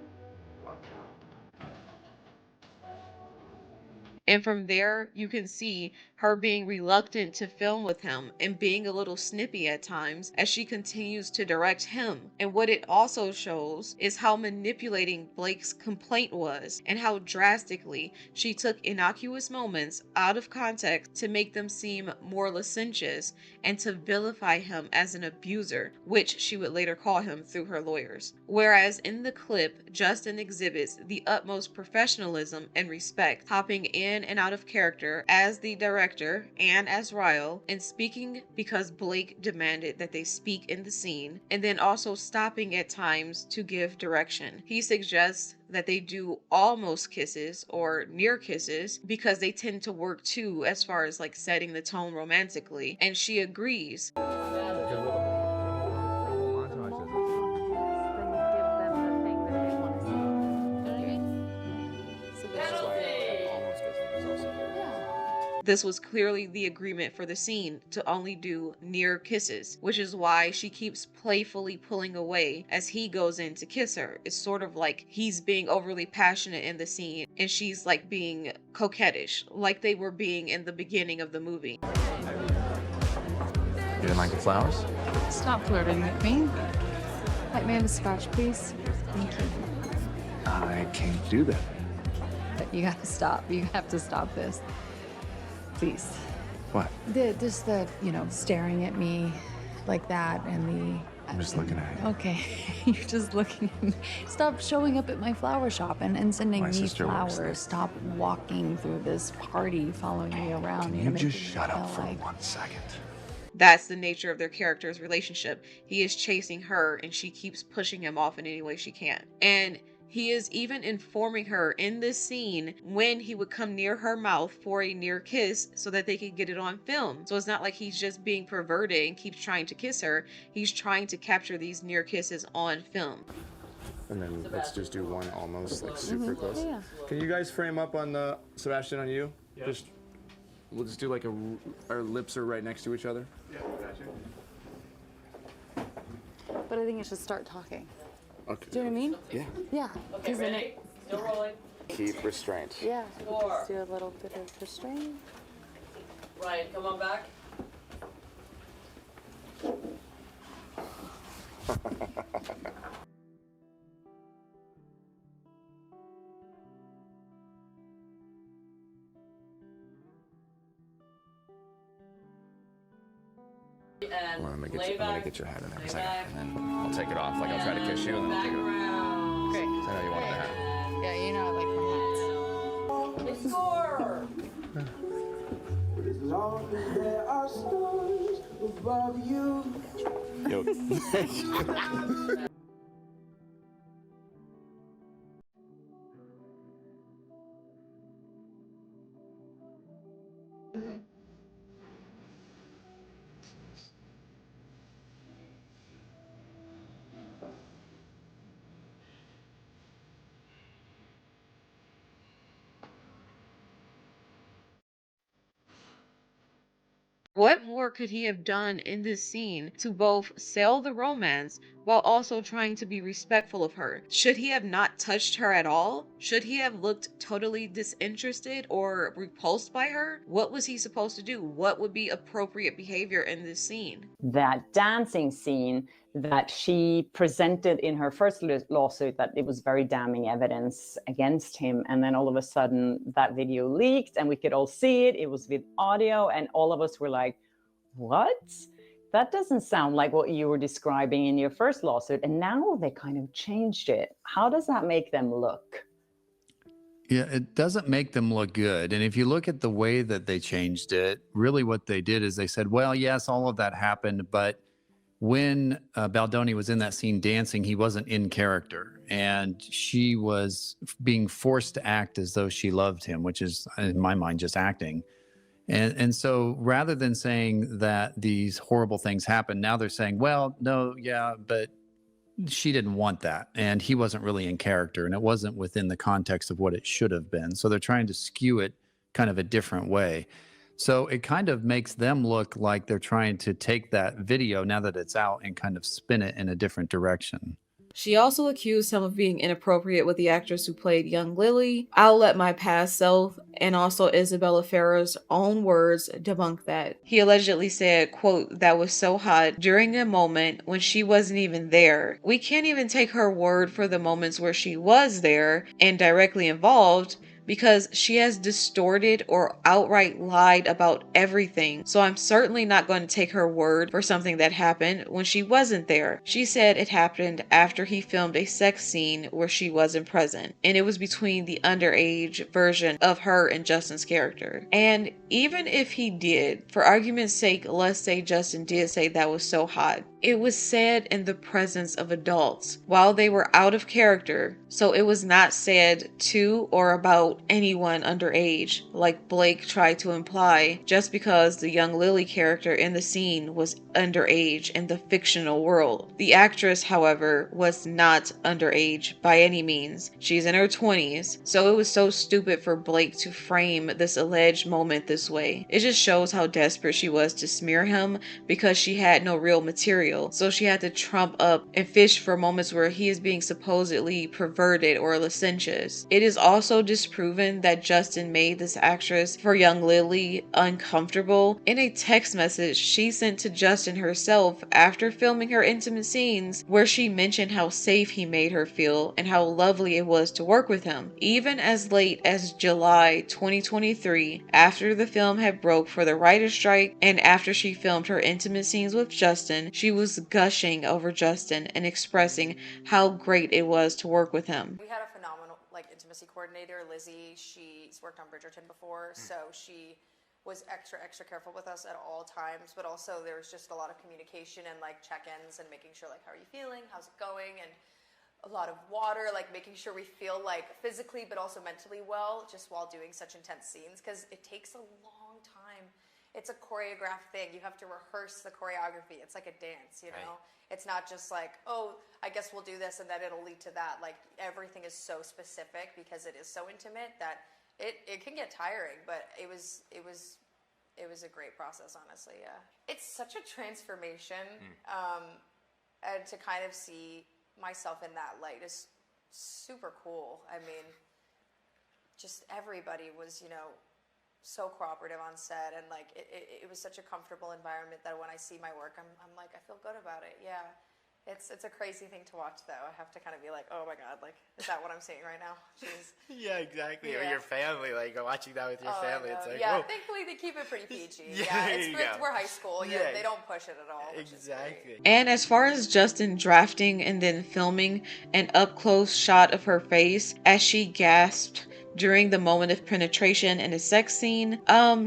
And from there, you can see her being reluctant to film with him and being a little snippy at times as she continues to direct him. And what it also shows is how manipulating Blake's complaint was and how drastically she took innocuous moments out of context to make them seem more licentious and to vilify him as an abuser, which she would later call him through her lawyers. Whereas in the clip, Justin exhibits the utmost professionalism and respect, hopping in and out of character as the director and as Ryle, and speaking because Blake demanded that they speak in the scene, and then also stopping at times to give direction. He suggests that they do almost kisses or near kisses because they tend to work too as far as like setting the tone romantically, and she agrees. This was clearly the agreement for the scene, to only do near kisses, which is why she keeps playfully pulling away as he goes in to kiss her. It's sort of like he's being overly passionate in the scene and she's like being coquettish, like they were being in the beginning of the movie. You didn't like the flowers? Stop flirting with me. Light me a scotch, please. Thank you. I can't do that. But you gotta stop. You have to stop this. Please. What? Just the, staring at me like that and I'm just looking at you. Okay, you're just looking at me. Stop showing up at my flower shop and sending My me sister works there. flowers. Stop walking through this party following me around. Can you You're just making me shut up feel for like- 1 second? That's the nature of their character's relationship. He is chasing her and she keeps pushing him off in any way she can. And he is even informing her in this scene when he would come near her mouth for a near kiss so that they could get it on film. So it's not like he's just being perverted and keeps trying to kiss her. He's trying to capture these near kisses on film. And then let's just do one almost like super close. Yeah. Can you guys frame up on the Sebastian on you? Yeah. We'll just do like our lips are right next to each other. Yeah, gotcha. But I think you should start talking. Okay. Do you know what I mean? Yeah. Yeah. Okay, ready? Still rolling. Keep restraint. Yeah. Four. Just do a little bit of restraint. Ryan, come on back. and I'm gonna lay back. get your head in there for a Lay second, back. and then I'll take it off. Like I'll try to kiss you, and then I'll take it off. Background. Great. 'Cause I know you wanted the hat. Yeah, you know I like my hats. They score. As long as there are stars above you. Yo. What more could he have done in this scene to both sell the romance while also trying to be respectful of her? Should he have not touched her at all? Should he have looked totally disinterested or repulsed by her? What was he supposed to do? What would be appropriate behavior in this scene? That dancing scene that she presented in her first lawsuit, that it was very damning evidence against him. And then all of a sudden that video leaked and we could all see it. It was with audio and all of us were like, what? That doesn't sound like what you were describing in your first lawsuit. And now they kind of changed it. How does that make them look? Yeah, it doesn't make them look good. And if you look at the way that they changed it, really what they did is they said, well, yes, all of that happened, but when Baldoni was in that scene dancing, he wasn't in character. And she was being forced to act as though she loved him, which is, in my mind, just acting. And so rather than saying that these horrible things happened, now they're saying, well, no, yeah, but she didn't want that. And he wasn't really in character. And it wasn't within the context of what it should have been. So they're trying to skew it kind of a different way. So it kind of makes them look like they're trying to take that video now that it's out and kind of spin it in a different direction. She also accused him of being inappropriate with the actress who played young Lily. I'll let my past self and also Isabella Farah's own words debunk that. He allegedly said, quote, that was so hot during a moment when she wasn't even there. We can't even take her word for the moments where she was there and directly involved, because she has distorted or outright lied about everything. So I'm certainly not going to take her word for something that happened when she wasn't there. She said it happened after he filmed a sex scene where she wasn't present, and it was between the underage version of her and Justin's character. And even if he did, for argument's sake, let's say Justin did say that was so hot. It was said in the presence of adults while they were out of character, so it was not said to or about anyone underage, like Blake tried to imply, just because the young Lily character in the scene was underage in the fictional world. The actress, however, was not underage by any means. She's in her 20s, so it was so stupid for Blake to frame this alleged moment this way. It just shows how desperate she was to smear him because she had no real material. So she had to trump up and fish for moments where he is being supposedly perverted or licentious. It is also disproven that Justin made this actress for young Lily uncomfortable. In a text message she sent to Justin herself after filming her intimate scenes, where she mentioned how safe he made her feel and how lovely it was to work with him. Even as late as July 2023, after the film had broke for the writer's strike and after she filmed her intimate scenes with Justin, she was gushing over Justin and expressing how great it was to work with him. We had a phenomenal intimacy coordinator, Lizzie. She's worked on Bridgerton before, so she was extra careful with us at all times, but also there was just a lot of communication and check-ins and making sure how are you feeling, how's it going, and a lot of water, making sure we feel physically but also mentally well just while doing such intense scenes, because it takes a long time. It's a choreographed thing. You have to rehearse the choreography. It's like a dance, you know? Right. It's not just oh, I guess we'll do this and then it'll lead to that. Everything is so specific because it is so intimate that it can get tiring, but it was a great process, honestly, yeah. It's such a transformation, and to kind of see myself in that light is super cool. I mean, just everybody was, so cooperative on set, and it was such a comfortable environment that when I see my work, I'm I feel good about it. Yeah, It's a crazy thing to watch, though. I have to kind of be like, oh my god, like, is that what I'm seeing right now? Jeez. Yeah, exactly. Yeah. Or your family, like watching that with your family. It's like, yeah, whoa. thankfully they keep it pretty PG. Yeah, there you go. We're high school. Yeah, they don't push it at all. Exactly. And as far as Justin drafting and then filming an up close shot of her face as she gasped during the moment of penetration in a sex scene,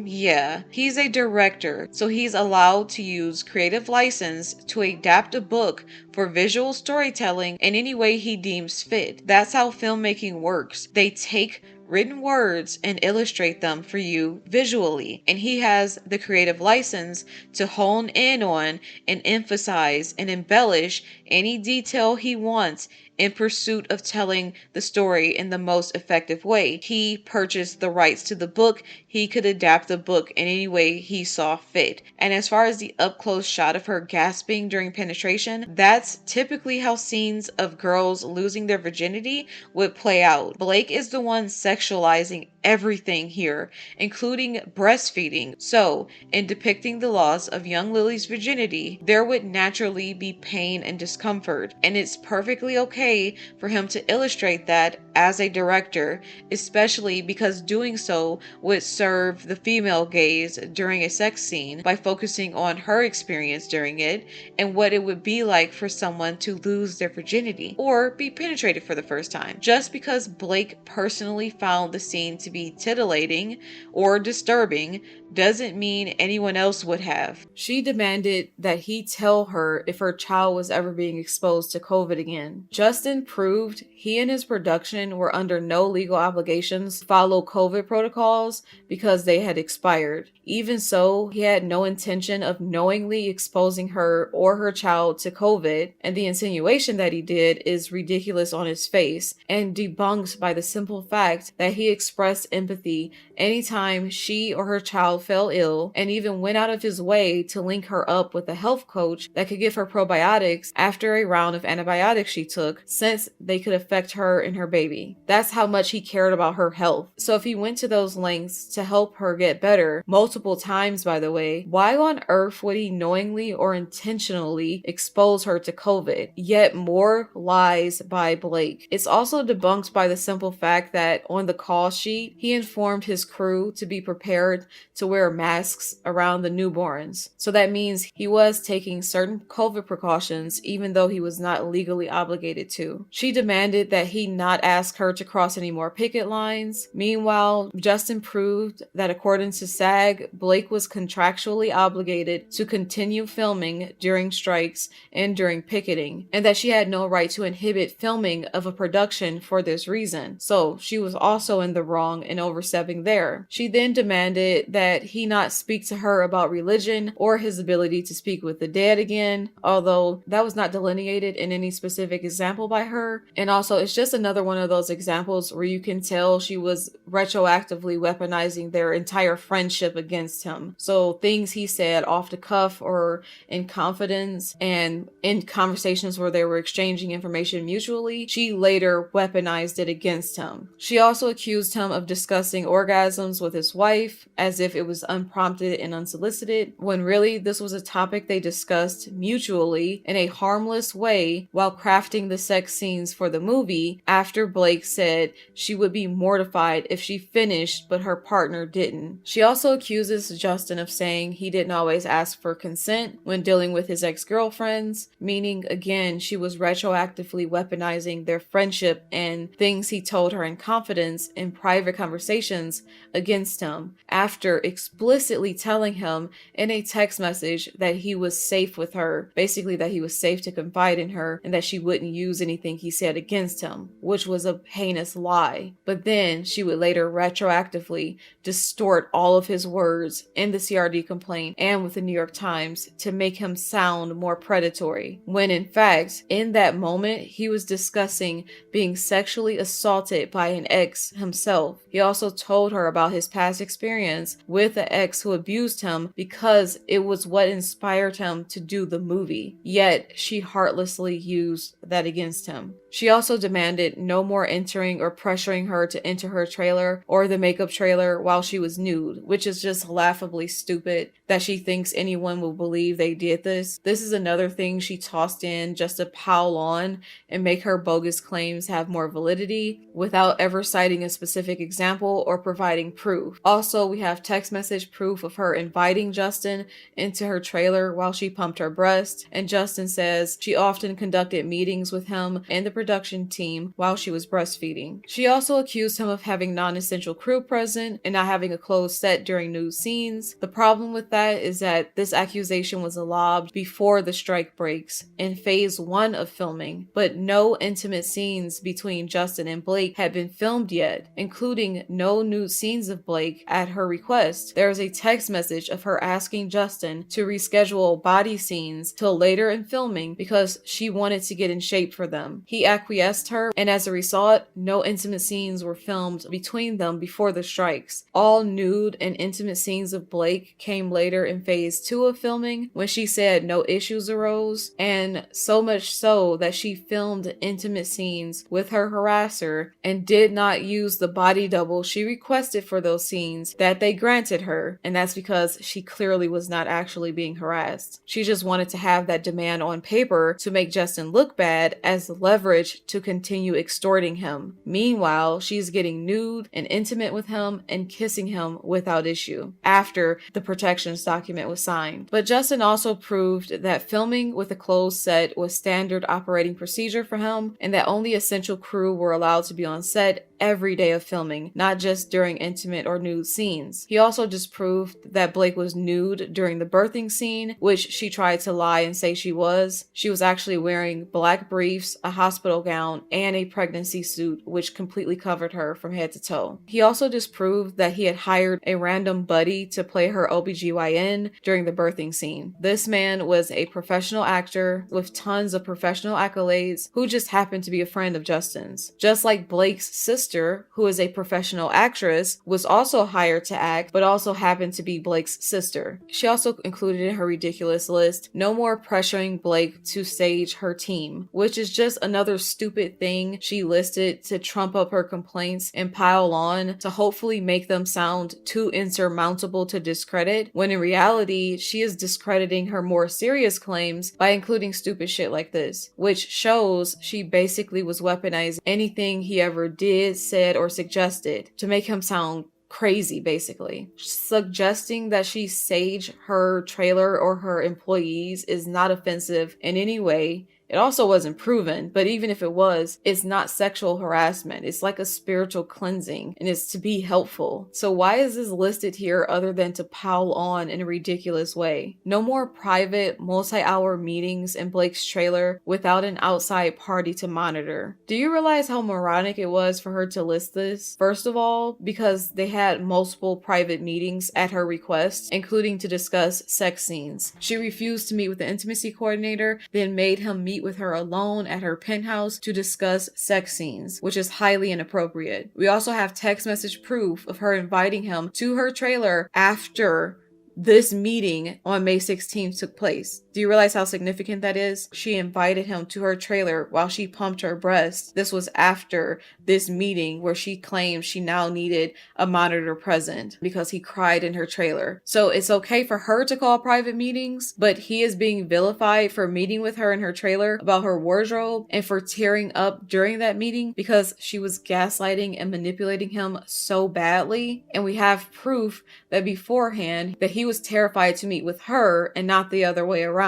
yeah, he's a director, so he's allowed to use creative license to adapt a book for visual storytelling in any way he deems fit. That's how filmmaking works. They take written words and illustrate them for you visually, and he has the creative license to hone in on and emphasize and embellish any detail he wants in pursuit of telling the story in the most effective way. He purchased the rights to the book. He could adapt the book in any way he saw fit. And as far as the up close shot of her gasping during penetration, that's typically how scenes of girls losing their virginity would play out. Blake is the one sexualizing everything here, including breastfeeding. So, in depicting the loss of young Lily's virginity, there would naturally be pain and discomfort, and it's perfectly okay for him to illustrate that as a director, especially because doing so would serve the female gaze during a sex scene by focusing on her experience during it and what it would be like for someone to lose their virginity or be penetrated for the first time. Just because Blake personally found the scene to be titillating or disturbing doesn't mean anyone else would have. She demanded that he tell her if her child was ever being exposed to COVID again. Justin proved he and his production were under no legal obligations to follow COVID protocols because they had expired. Even so, he had no intention of knowingly exposing her or her child to COVID, and the insinuation that he did is ridiculous on his face and debunked by the simple fact that he expressed empathy anytime she or her child fell ill, and even went out of his way to link her up with a health coach that could give her probiotics after a round of antibiotics she took, since they could affect her and her baby. That's how much he cared about her health. So if he went to those lengths to help her get better, multiple times by the way, why on earth would he knowingly or intentionally expose her to COVID? Yet more lies by Blake. It's also debunked by the simple fact that on the call sheet, he informed his crew to be prepared to wear masks around the newborns. So that means he was taking certain COVID precautions even though he was not legally obligated to. She demanded that he not ask her to cross any more picket lines. Meanwhile, Justin proved that according to SAG, Blake was contractually obligated to continue filming during strikes and during picketing, and that she had no right to inhibit filming of a production for this reason. So she was also in the wrong in overstepping there. She then demanded that he not speak to her about religion or his ability to speak with the dead again, although that was not delineated in any specific example by her. And also, it's just another one of those examples where you can tell she was retroactively weaponizing their entire friendship against him. So things he said off the cuff or in confidence and in conversations where they were exchanging information mutually, she later weaponized it against him. She also accused him of discussing orgasms with his wife as if it was unprompted and unsolicited, when really this was a topic they discussed mutually in a harmless way while crafting the sex scenes for the movie, after Blake said she would be mortified if she finished but her partner didn't. She also accuses Justin of saying he didn't always ask for consent when dealing with his ex-girlfriends, meaning again she was retroactively weaponizing their friendship and things he told her in confidence in private conversations against him, after explicitly telling him in a text message that he was safe with her, basically that he was safe to confide in her and that she wouldn't use anything he said against him, which was a heinous lie. But then she would later retroactively distort all of his words in the CRD complaint and with the New York Times to make him sound more predatory, when in fact, in that moment, he was discussing being sexually assaulted by an ex himself. He also told her about his past experience with an ex who abused him because it was what inspired him to do the movie. Yet she heartlessly used that against him. She also demanded no more entering or pressuring her to enter her trailer or the makeup trailer while she was nude, which is just laughably stupid that she thinks anyone will believe they did this. This is another thing she tossed in just to pile on and make her bogus claims have more validity without ever citing a specific example or providing proof. Also, we have text message proof of her inviting Justin into her trailer while she pumped her breast, and Justin says she often conducted meetings with him and the production team while she was breastfeeding. She also accused him of having non-essential crew present and not having a closed set during nude scenes. The problem with that is that this accusation was lobbed before the strike breaks in phase 1 of filming, but no intimate scenes between Justin and Blake had been filmed yet, including no nude scenes of Blake at her request. There is a text message of her asking Justin to reschedule body scenes till later in filming because she wanted to get in shape for them. He acquiesced her, and as a result, no intimate scenes were filmed between them before the strikes. All nude and intimate scenes of Blake came later in phase 2 of filming when she said no issues arose, and so much so that she filmed intimate scenes with her harasser and did not use the body double she requested for those scenes that they granted her, and that's because she clearly was not actually being harassed. She just wanted to have that demand on paper to make Justin look bad as leverage to continue extorting him. Meanwhile, she's getting nude and intimate with him and kissing him without issue after the protections document was signed. But Justin also proved that filming with a closed set was standard operating procedure for him, and that only essential crew were allowed to be on set every day of filming, not just during intimate or nude scenes. He also disproved that Blake was nude during the birthing scene, which she tried to lie and say she was. She was actually wearing black briefs, a hospital gown, and a pregnancy suit, which completely covered her from head to toe. He also disproved that he had hired a random buddy to play her OBGYN during the birthing scene. This man was a professional actor with tons of professional accolades who just happened to be a friend of Justin's. Just like Blake's sister, who is a professional actress, was also hired to act, but also happened to be Blake's sister. She also included in her ridiculous list, no more pressuring Blake to stage her team, which is just another stupid thing she listed to trump up her complaints and pile on to hopefully make them sound too insurmountable to discredit, when in reality, she is discrediting her more serious claims by including stupid shit like this, which shows she basically was weaponizing anything he ever did, said, or suggested to make him sound crazy, basically. Suggesting that she sage her trailer or her employees is not offensive in any way. It also wasn't proven, but even if it was, it's not sexual harassment. It's like a spiritual cleansing, and it's to be helpful. So why is this listed here other than to pile on in a ridiculous way? No more private, multi-hour meetings in Blake's trailer without an outside party to monitor. Do you realize how moronic it was for her to list this? First of all, because they had multiple private meetings at her request, including to discuss sex scenes. She refused to meet with the intimacy coordinator, then made him meet with her alone at her penthouse to discuss sex scenes, which is highly inappropriate. We also have text message proof of her inviting him to her trailer after this meeting on May 16th took place. Do you realize how significant that is? She invited him to her trailer while she pumped her breast. This was after this meeting where she claimed she now needed a monitor present because he cried in her trailer. So it's okay for her to call private meetings, but he is being vilified for meeting with her in her trailer about her wardrobe and for tearing up during that meeting because she was gaslighting and manipulating him so badly. And we have proof that beforehand that he was terrified to meet with her and not the other way around.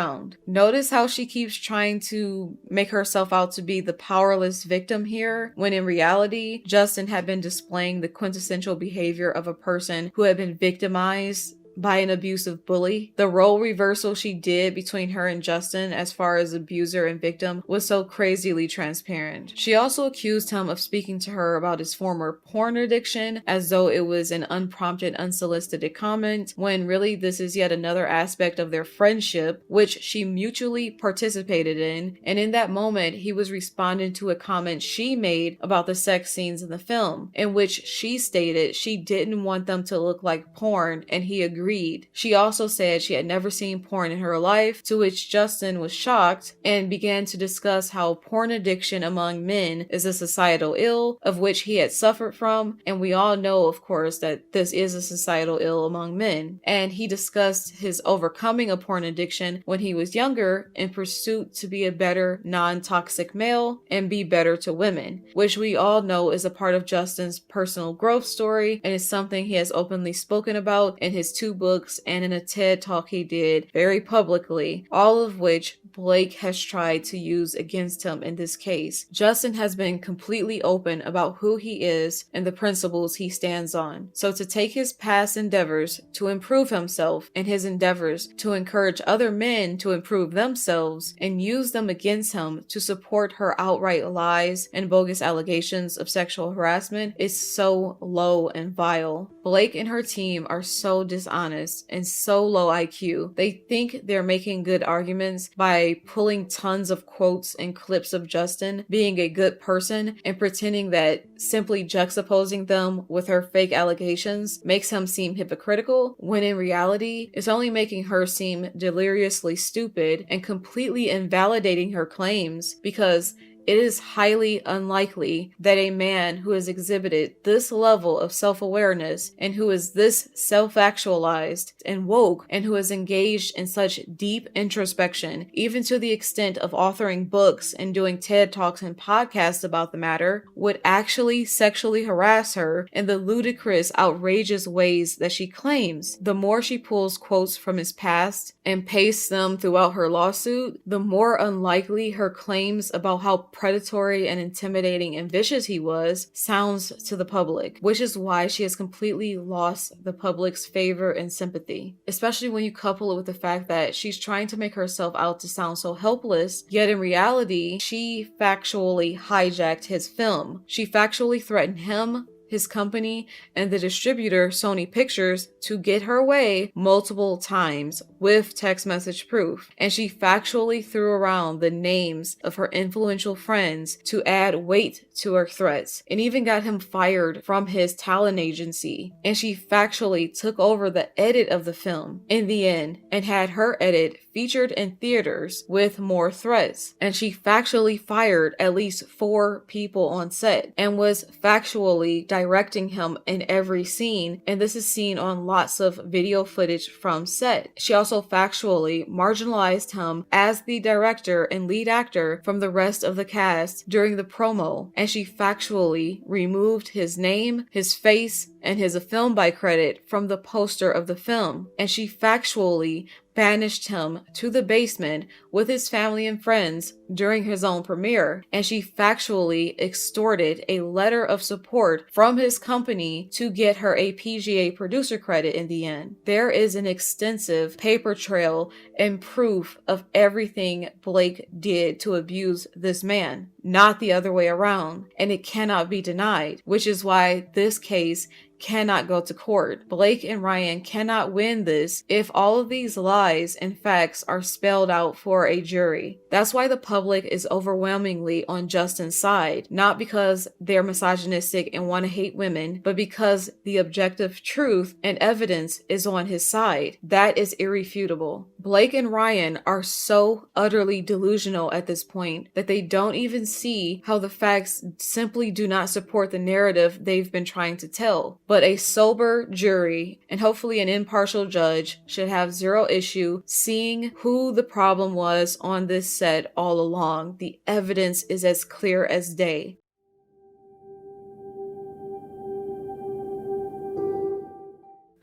Notice how she keeps trying to make herself out to be the powerless victim here, when in reality, Justin had been displaying the quintessential behavior of a person who had been victimized by an abusive bully. The role reversal she did between her and Justin as far as abuser and victim was so crazily transparent. She also accused him of speaking to her about his former porn addiction as though it was an unprompted, unsolicited comment, when really this is yet another aspect of their friendship, which she mutually participated in. And in that moment, he was responding to a comment she made about the sex scenes in the film, in which she stated she didn't want them to look like porn, and he agreed agreed. She also said she had never seen porn in her life, to which Justin was shocked and began to discuss how porn addiction among men is a societal ill of which he had suffered from, and we all know, of course, that this is a societal ill among men. And he discussed his overcoming a porn addiction when he was younger in pursuit to be a better non-toxic male and be better to women, which we all know is a part of Justin's personal growth story and is something he has openly spoken about in his 2 books and in a TED talk he did very publicly, all of which Blake has tried to use against him in this case. Justin has been completely open about who he is and the principles he stands on. So to take his past endeavors to improve himself and his endeavors to encourage other men to improve themselves and use them against him to support her outright lies and bogus allegations of sexual harassment is so low and vile. Blake and her team are so dishonest and so low IQ. They think they're making good arguments by pulling tons of quotes and clips of Justin being a good person and pretending that simply juxtaposing them with her fake allegations makes him seem hypocritical, when in reality, it's only making her seem deliriously stupid and completely invalidating her claims, because it is highly unlikely that a man who has exhibited this level of self-awareness and who is this self-actualized and woke and who has engaged in such deep introspection, even to the extent of authoring books and doing TED Talks and podcasts about the matter, would actually sexually harass her in the ludicrous, outrageous ways that she claims. The more she pulls quotes from his past and pastes them throughout her lawsuit, the more unlikely her claims about how predatory and intimidating and vicious he was sounds to the public, which is why she has completely lost the public's favor and sympathy, especially when you couple it with the fact that she's trying to make herself out to sound so helpless, yet in reality, she factually hijacked his film. She factually threatened him, his company, and the distributor Sony Pictures to get her way multiple times with text message proof. And she factually threw around the names of her influential friends to add weight to her threats, and even got him fired from his talent agency. And she factually took over the edit of the film in the end and had her edit featured in theaters with more threats. And she factually fired at least 4 people on set and was factually directing him in every scene, and this is seen on lots of video footage from set. She also factually marginalized him as the director and lead actor from the rest of the cast during the promo, and she factually removed his name, his face, and his film by credit from the poster of the film, and she factually banished him to the basement with his family and friends during his own premiere, and she factually extorted a letter of support from his company to get her a PGA producer credit in the end. There is an extensive paper trail and proof of everything Blake did to abuse this man, not the other way around, and it cannot be denied, which is why this case cannot go to court. Blake and Ryan cannot win this if all of these lies and facts are spelled out for a jury. That's why the public is overwhelmingly on Justin's side, not because they're misogynistic and want to hate women, but because the objective truth and evidence is on his side. That is irrefutable. Blake and Ryan are so utterly delusional at this point that they don't even see how the facts simply do not support the narrative they've been trying to tell. But a sober jury and hopefully an impartial judge should have zero issue seeing who the problem was on this set all along. The evidence is as clear as day.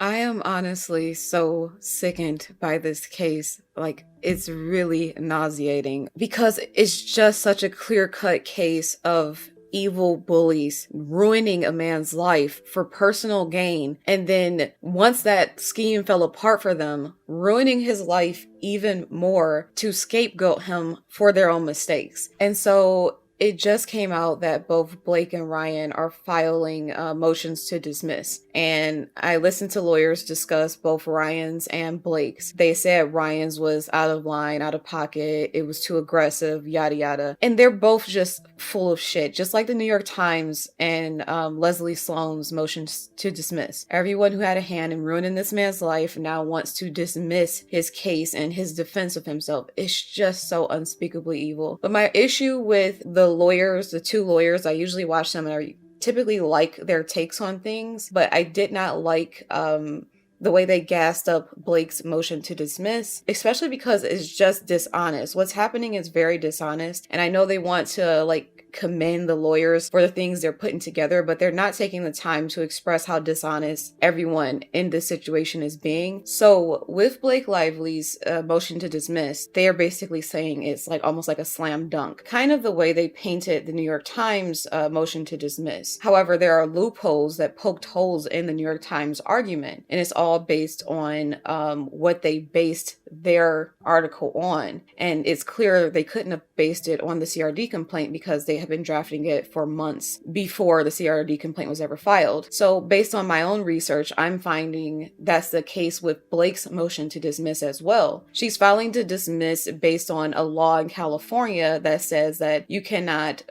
I am honestly so sickened by this case. Like, it's really nauseating because it's just such a clear-cut case of evil bullies ruining a man's life for personal gain, and then once that scheme fell apart for them, ruining his life even more to scapegoat him for their own mistakes. And so it just came out that both Blake and Ryan are filing motions to dismiss. And I listened to lawyers discuss both Ryan's and Blake's. They said Ryan's was out of line, out of pocket, it was too aggressive, yada yada. And they're both just full of shit, just like the New York Times and Leslie Sloan's motions to dismiss. Everyone who had a hand in ruining this man's life now wants to dismiss his case and his defense of himself. It's just so unspeakably evil. But my issue with the lawyers, the two lawyers, I usually watch them and I typically like their takes on things, but I did not like the way they gassed up Blake's motion to dismiss, especially because it's just dishonest. What's happening is very dishonest, and I know they want to commend the lawyers for the things they're putting together, but they're not taking the time to express how dishonest everyone in this situation is being. So with Blake Lively's motion to dismiss, they are basically saying it's almost like a slam dunk, kind of the way they painted the New York Times motion to dismiss. However, there are loopholes that poked holes in the New York Times argument, and it's all based on what they based their article on. And it's clear they couldn't have based it on the CRD complaint because they have been drafting it for months before the CRD complaint was ever filed. So based on my own research, I'm finding that's the case with Blake's motion to dismiss as well. She's filing to dismiss based on a law in California that says that you cannot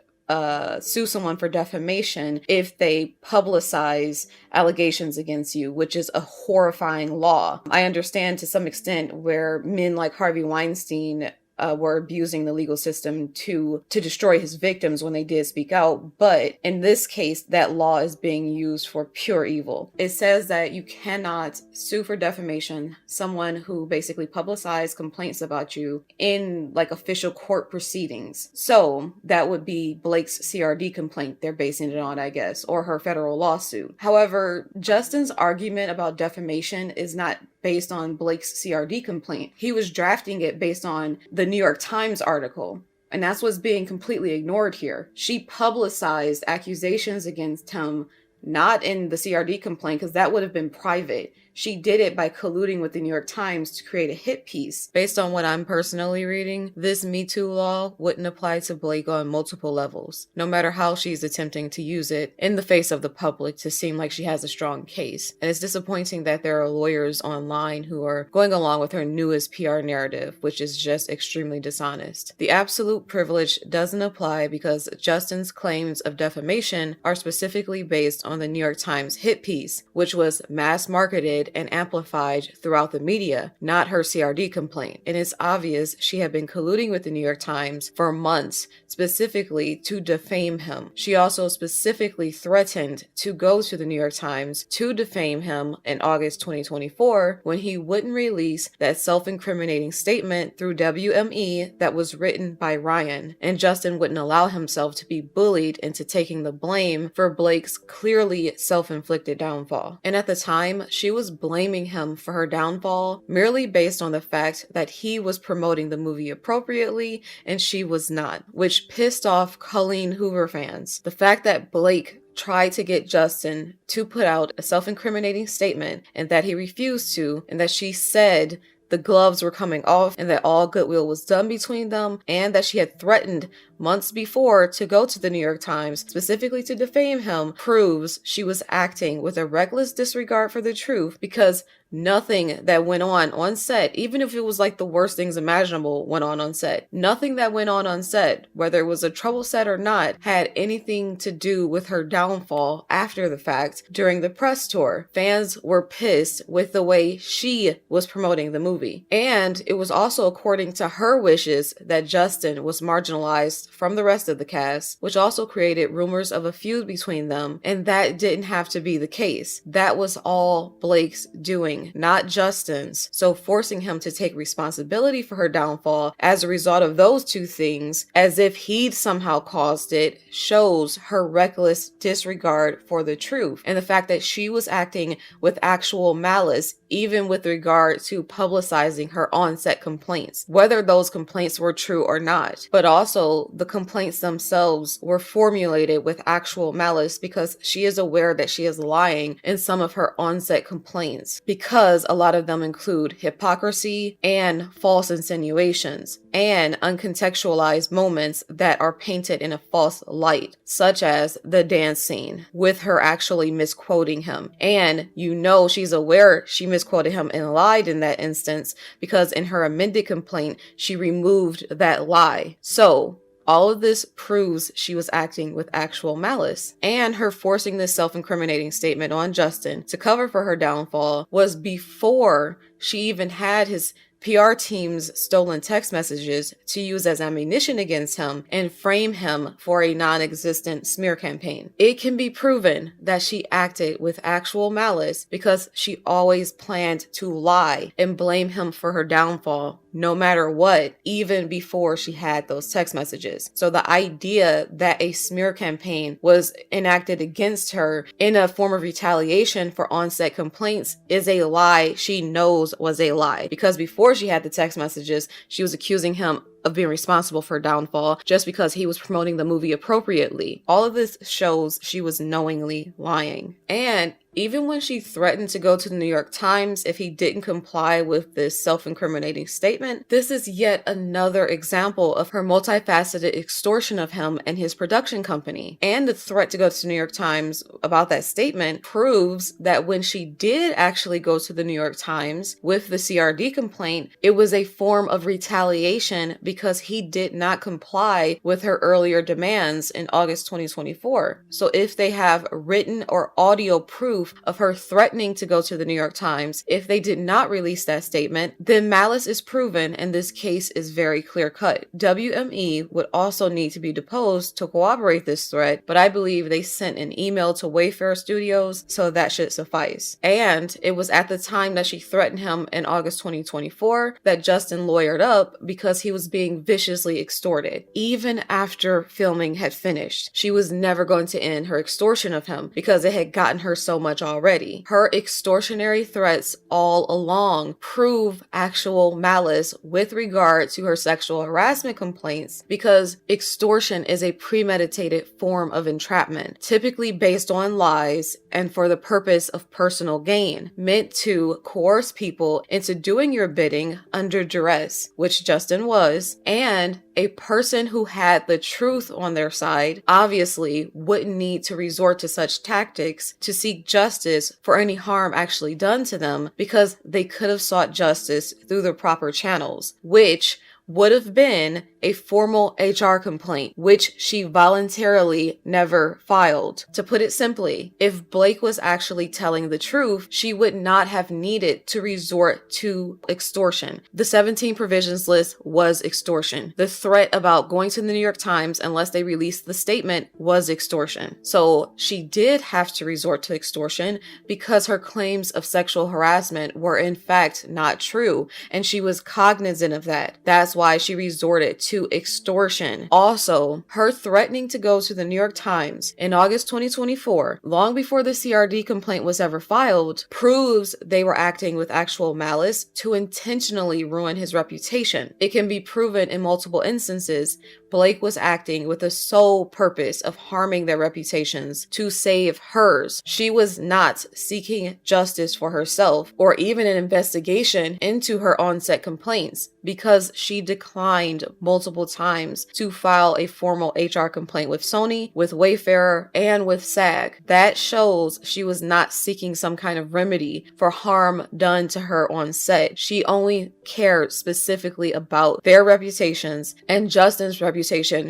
sue someone for defamation if they publicize allegations against you, which is a horrifying law. I understand to some extent where men like Harvey Weinstein were abusing the legal system to destroy his victims when they did speak out. But in this case, that law is being used for pure evil. It says that you cannot sue for defamation someone who basically publicized complaints about you in official court proceedings. So that would be Blake's CRD complaint they're basing it on, I guess, or her federal lawsuit. However, Justin's argument about defamation is not based on Blake's CRD complaint. He was drafting it based on the New York Times article. And that's what's being completely ignored here. She publicized accusations against him, not in the CRD complaint, because that would have been private. She did it by colluding with the New York Times to create a hit piece. Based on what I'm personally reading, this Me Too law wouldn't apply to Blake on multiple levels, no matter how she's attempting to use it in the face of the public to seem like she has a strong case. And it's disappointing that there are lawyers online who are going along with her newest PR narrative, which is just extremely dishonest. The absolute privilege doesn't apply because Justin's claims of defamation are specifically based on the New York Times hit piece, which was mass marketed and amplified throughout the media, not her CRD complaint. And it's obvious she had been colluding with the New York Times for months, specifically to defame him. She also specifically threatened to go to the New York Times to defame him in August 2024 when he wouldn't release that self-incriminating statement through WME that was written by Ryan. And Justin wouldn't allow himself to be bullied into taking the blame for Blake's clearly self-inflicted downfall. And at the time, she was blaming him for her downfall merely based on the fact that he was promoting the movie appropriately and she was not, which pissed off Colleen Hoover fans. The fact that Blake tried to get Justin to put out a self-incriminating statement and that he refused to, and that she said the gloves were coming off and that all goodwill was done between them, and that she had threatened months before to go to the New York Times specifically to defame him, proves she was acting with a reckless disregard for the truth, because nothing that went on set, even if it was the worst things imaginable went on set, nothing that went on set, whether it was a trouble set or not, had anything to do with her downfall after the fact during the press tour. Fans were pissed with the way she was promoting the movie. And it was also according to her wishes that Justin was marginalized from the rest of the cast, which also created rumors of a feud between them, and that didn't have to be the case. That was all Blake's doing, not Justin's. So forcing him to take responsibility for her downfall as a result of those two things, as if he'd somehow caused it, shows her reckless disregard for the truth, and the fact that she was acting with actual malice, even with regard to publicizing publicizing her on-set complaints, whether those complaints were true or not. But also, the complaints themselves were formulated with actual malice because she is aware that she is lying in some of her on-set complaints, because a lot of them include hypocrisy and false insinuations and uncontextualized moments that are painted in a false light, such as the dance scene with her actually misquoting him. And you know she's aware she misquoted him and lied in that instance, because in her amended complaint, she removed that lie. So all of this proves she was acting with actual malice. And her forcing this self-incriminating statement on Justin to cover for her downfall was before she even had his PR team's stolen text messages to use as ammunition against him and frame him for a non-existent smear campaign. It can be proven that she acted with actual malice because she always planned to lie and blame him for her downfall, no matter what, even before she had those text messages. So the idea that a smear campaign was enacted against her in a form of retaliation for on-set complaints is a lie she knows was a lie, because before she had the text messages, she was accusing him of being responsible for her downfall just because he was promoting the movie appropriately. All of this shows she was knowingly lying. And even when she threatened to go to the New York Times if he didn't comply with this self-incriminating statement, this is yet another example of her multifaceted extortion of him and his production company. And the threat to go to the New York Times about that statement proves that when she did actually go to the New York Times with the CRD complaint, it was a form of retaliation because he did not comply with her earlier demands in August 2024. So if they have written or audio proof of her threatening to go to the New York Times, if they did not release that statement, then malice is proven and this case is very clear-cut. WME would also need to be deposed to corroborate this threat, but I believe they sent an email to Wayfair Studios, so that should suffice. And it was at the time that she threatened him in August 2024 that Justin lawyered up because he was being viciously extorted. Even after filming had finished, she was never going to end her extortion of him because it had gotten her so much already. Her extortionary threats all along prove actual malice with regard to her sexual harassment complaints, because extortion is a premeditated form of entrapment, typically based on lies and for the purpose of personal gain, meant to coerce people into doing your bidding under duress, which Justin was, and a person who had the truth on their side obviously wouldn't need to resort to such tactics to seek justice for any harm actually done to them, because they could have sought justice through the proper channels, which would have been a formal HR complaint, which she voluntarily never filed. To put it simply, if Blake was actually telling the truth, she would not have needed to resort to extortion. The 17 provisions list was extortion. The threat about going to the New York Times unless they released the statement was extortion. So she did have to resort to extortion because her claims of sexual harassment were in fact not true, and she was cognizant of that. That's why she resorted to extortion. Also, her threatening to go to the New York Times in August 2024, long before the CRD complaint was ever filed, proves they were acting with actual malice to intentionally ruin his reputation. It can be proven in multiple instances Blake was acting with the sole purpose of harming their reputations to save hers. She was not seeking justice for herself or even an investigation into her on-set complaints, because she declined multiple times to file a formal HR complaint with Sony, with Wayfair, and with SAG. That shows she was not seeking some kind of remedy for harm done to her on set. She only cared specifically about their reputations and Justin's reputation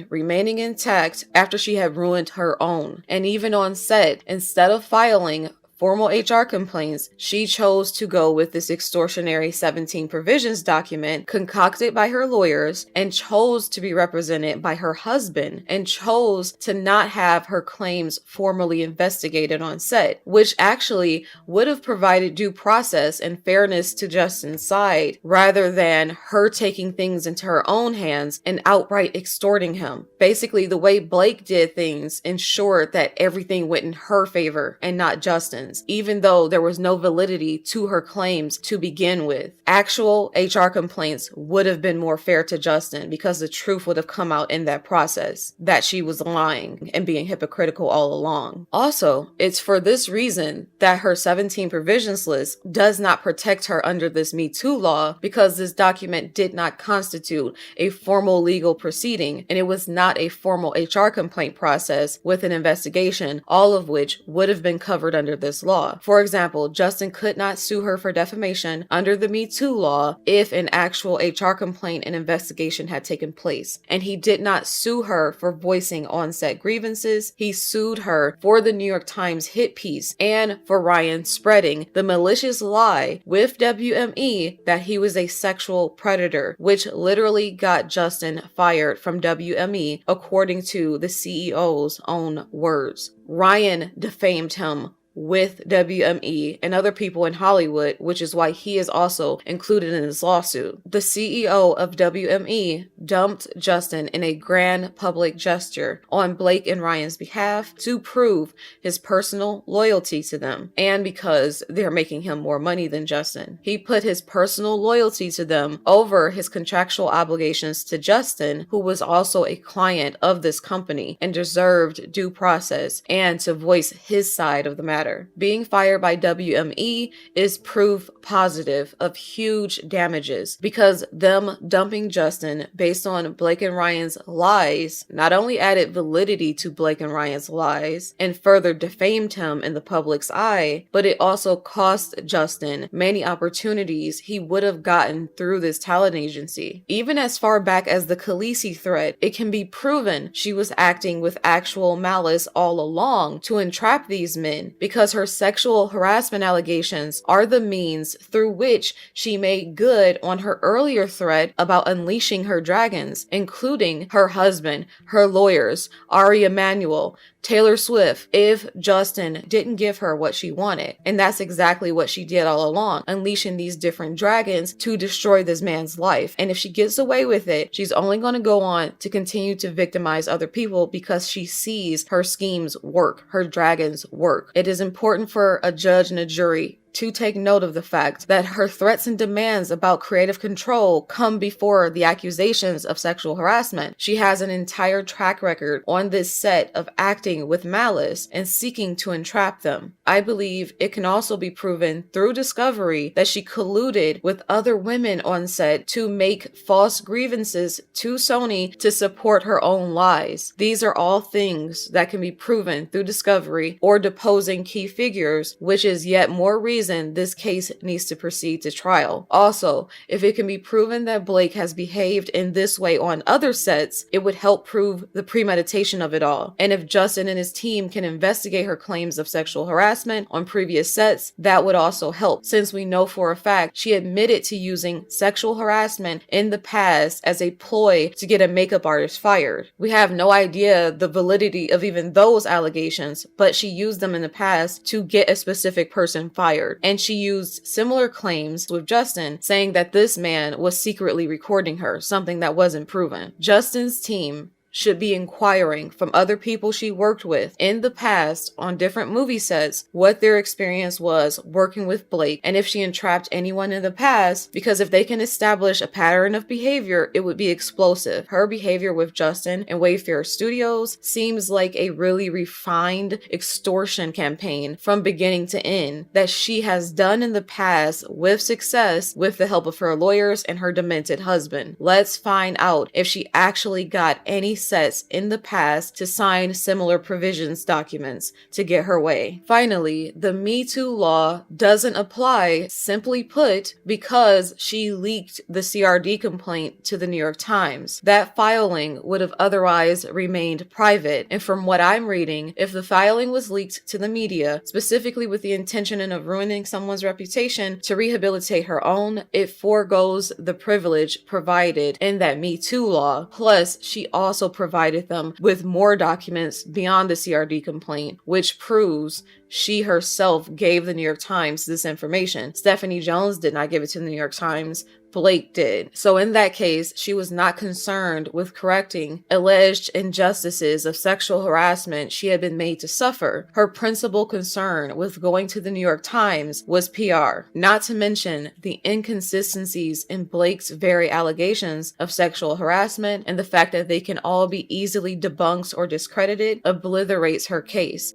remaining intact after she had ruined her own. And even on set, instead of filing formal HR complaints, she chose to go with this extortionary 17 provisions document concocted by her lawyers, and chose to be represented by her husband, and chose to not have her claims formally investigated on set, which actually would have provided due process and fairness to Justin's side, rather than her taking things into her own hands and outright extorting him. Basically, the way Blake did things ensured that everything went in her favor and not Justin's. allegations, even though there was no validity to her claims to begin with. Actual HR complaints would have been more fair to Justin because the truth would have come out in that process, that she was lying and being hypocritical all along. Also, it's for this reason that her 17 provisions list does not protect her under this Me Too law, because this document did not constitute a formal legal proceeding and it was not a formal HR complaint process with an investigation, all of which would have been covered under this law. For example, Justin could not sue her for defamation under the Me Too law if an actual HR complaint and investigation had taken place. And he did not sue her for voicing on-set grievances. He sued her for the New York Times hit piece and for Ryan spreading the malicious lie with WME that he was a sexual predator, which literally got Justin fired from WME, according to the CEO's own words. Ryan defamed him with WME and other people in Hollywood, which is why he is also included in this lawsuit. The CEO of WME dumped Justin in a grand public gesture on Blake and Ryan's behalf to prove his personal loyalty to them, and because they're making him more money than Justin. He put his personal loyalty to them over his contractual obligations to Justin, who was also a client of this company and deserved due process and to voice his side of the matter. Being fired by WME is proof positive of huge damages, because them dumping Justin based on Blake and Ryan's lies not only added validity to Blake and Ryan's lies and further defamed him in the public's eye, but it also cost Justin many opportunities he would have gotten through this talent agency. Even as far back as the Khaleesi threat, it can be proven she was acting with actual malice all along to entrap these men, because her sexual harassment allegations are the means through which she made good on her earlier threat about unleashing her dragons, including her husband, her lawyers, Ari Emanuel, Taylor Swift, if Justin didn't give her what she wanted. And that's exactly what she did all along, unleashing these different dragons to destroy this man's life. And if she gets away with it, she's only going to go on to continue to victimize other people because she sees her schemes work, her dragons work. It is important for a judge and a jury to take note of the fact that her threats and demands about creative control come before the accusations of sexual harassment. She has an entire track record on this set of acting with malice and seeking to entrap them. I believe it can also be proven through discovery that she colluded with other women on set to make false grievances to Sony to support her own lies. These are all things that can be proven through discovery or deposing key figures, which is yet more reason this case needs to proceed to trial. Also, if it can be proven that Blake has behaved in this way on other sets, it would help prove the premeditation of it all. And if Justin and his team can investigate her claims of sexual harassment on previous sets, that would also help, since we know for a fact she admitted to using sexual harassment in the past as a ploy to get a makeup artist fired. We have no idea the validity of even those allegations, but she used them in the past to get a specific person fired. And she used similar claims with Justin, saying that this man was secretly recording her, something that wasn't proven. Justin's team should be inquiring from other people she worked with in the past on different movie sets what their experience was working with Blake, and if she entrapped anyone in the past, because if they can establish a pattern of behavior, it would be explosive. Her behavior with Justin and Wayfair Studios seems like a really refined extortion campaign from beginning to end that she has done in the past with success with the help of her lawyers and her demented husband. Let's find out if she actually got any sets in the past to sign similar provisions documents to get her way. Finally, the Me Too law doesn't apply, simply put, because she leaked the CRD complaint to the New York Times. That filing would have otherwise remained private, and from what I'm reading, if the filing was leaked to the media, specifically with the intention of ruining someone's reputation to rehabilitate her own, it foregoes the privilege provided in that Me Too law. Plus, she also provided them with more documents beyond the CRD complaint, which proves she herself gave the New York Times this information. Stephanie Jones did not give it to the New York Times, Blake did. So in that case, she was not concerned with correcting alleged injustices of sexual harassment she had been made to suffer. Her principal concern with going to the New York Times was PR, not to mention the inconsistencies in Blake's very allegations of sexual harassment, and the fact that they can all be easily debunked or discredited obliterates her case.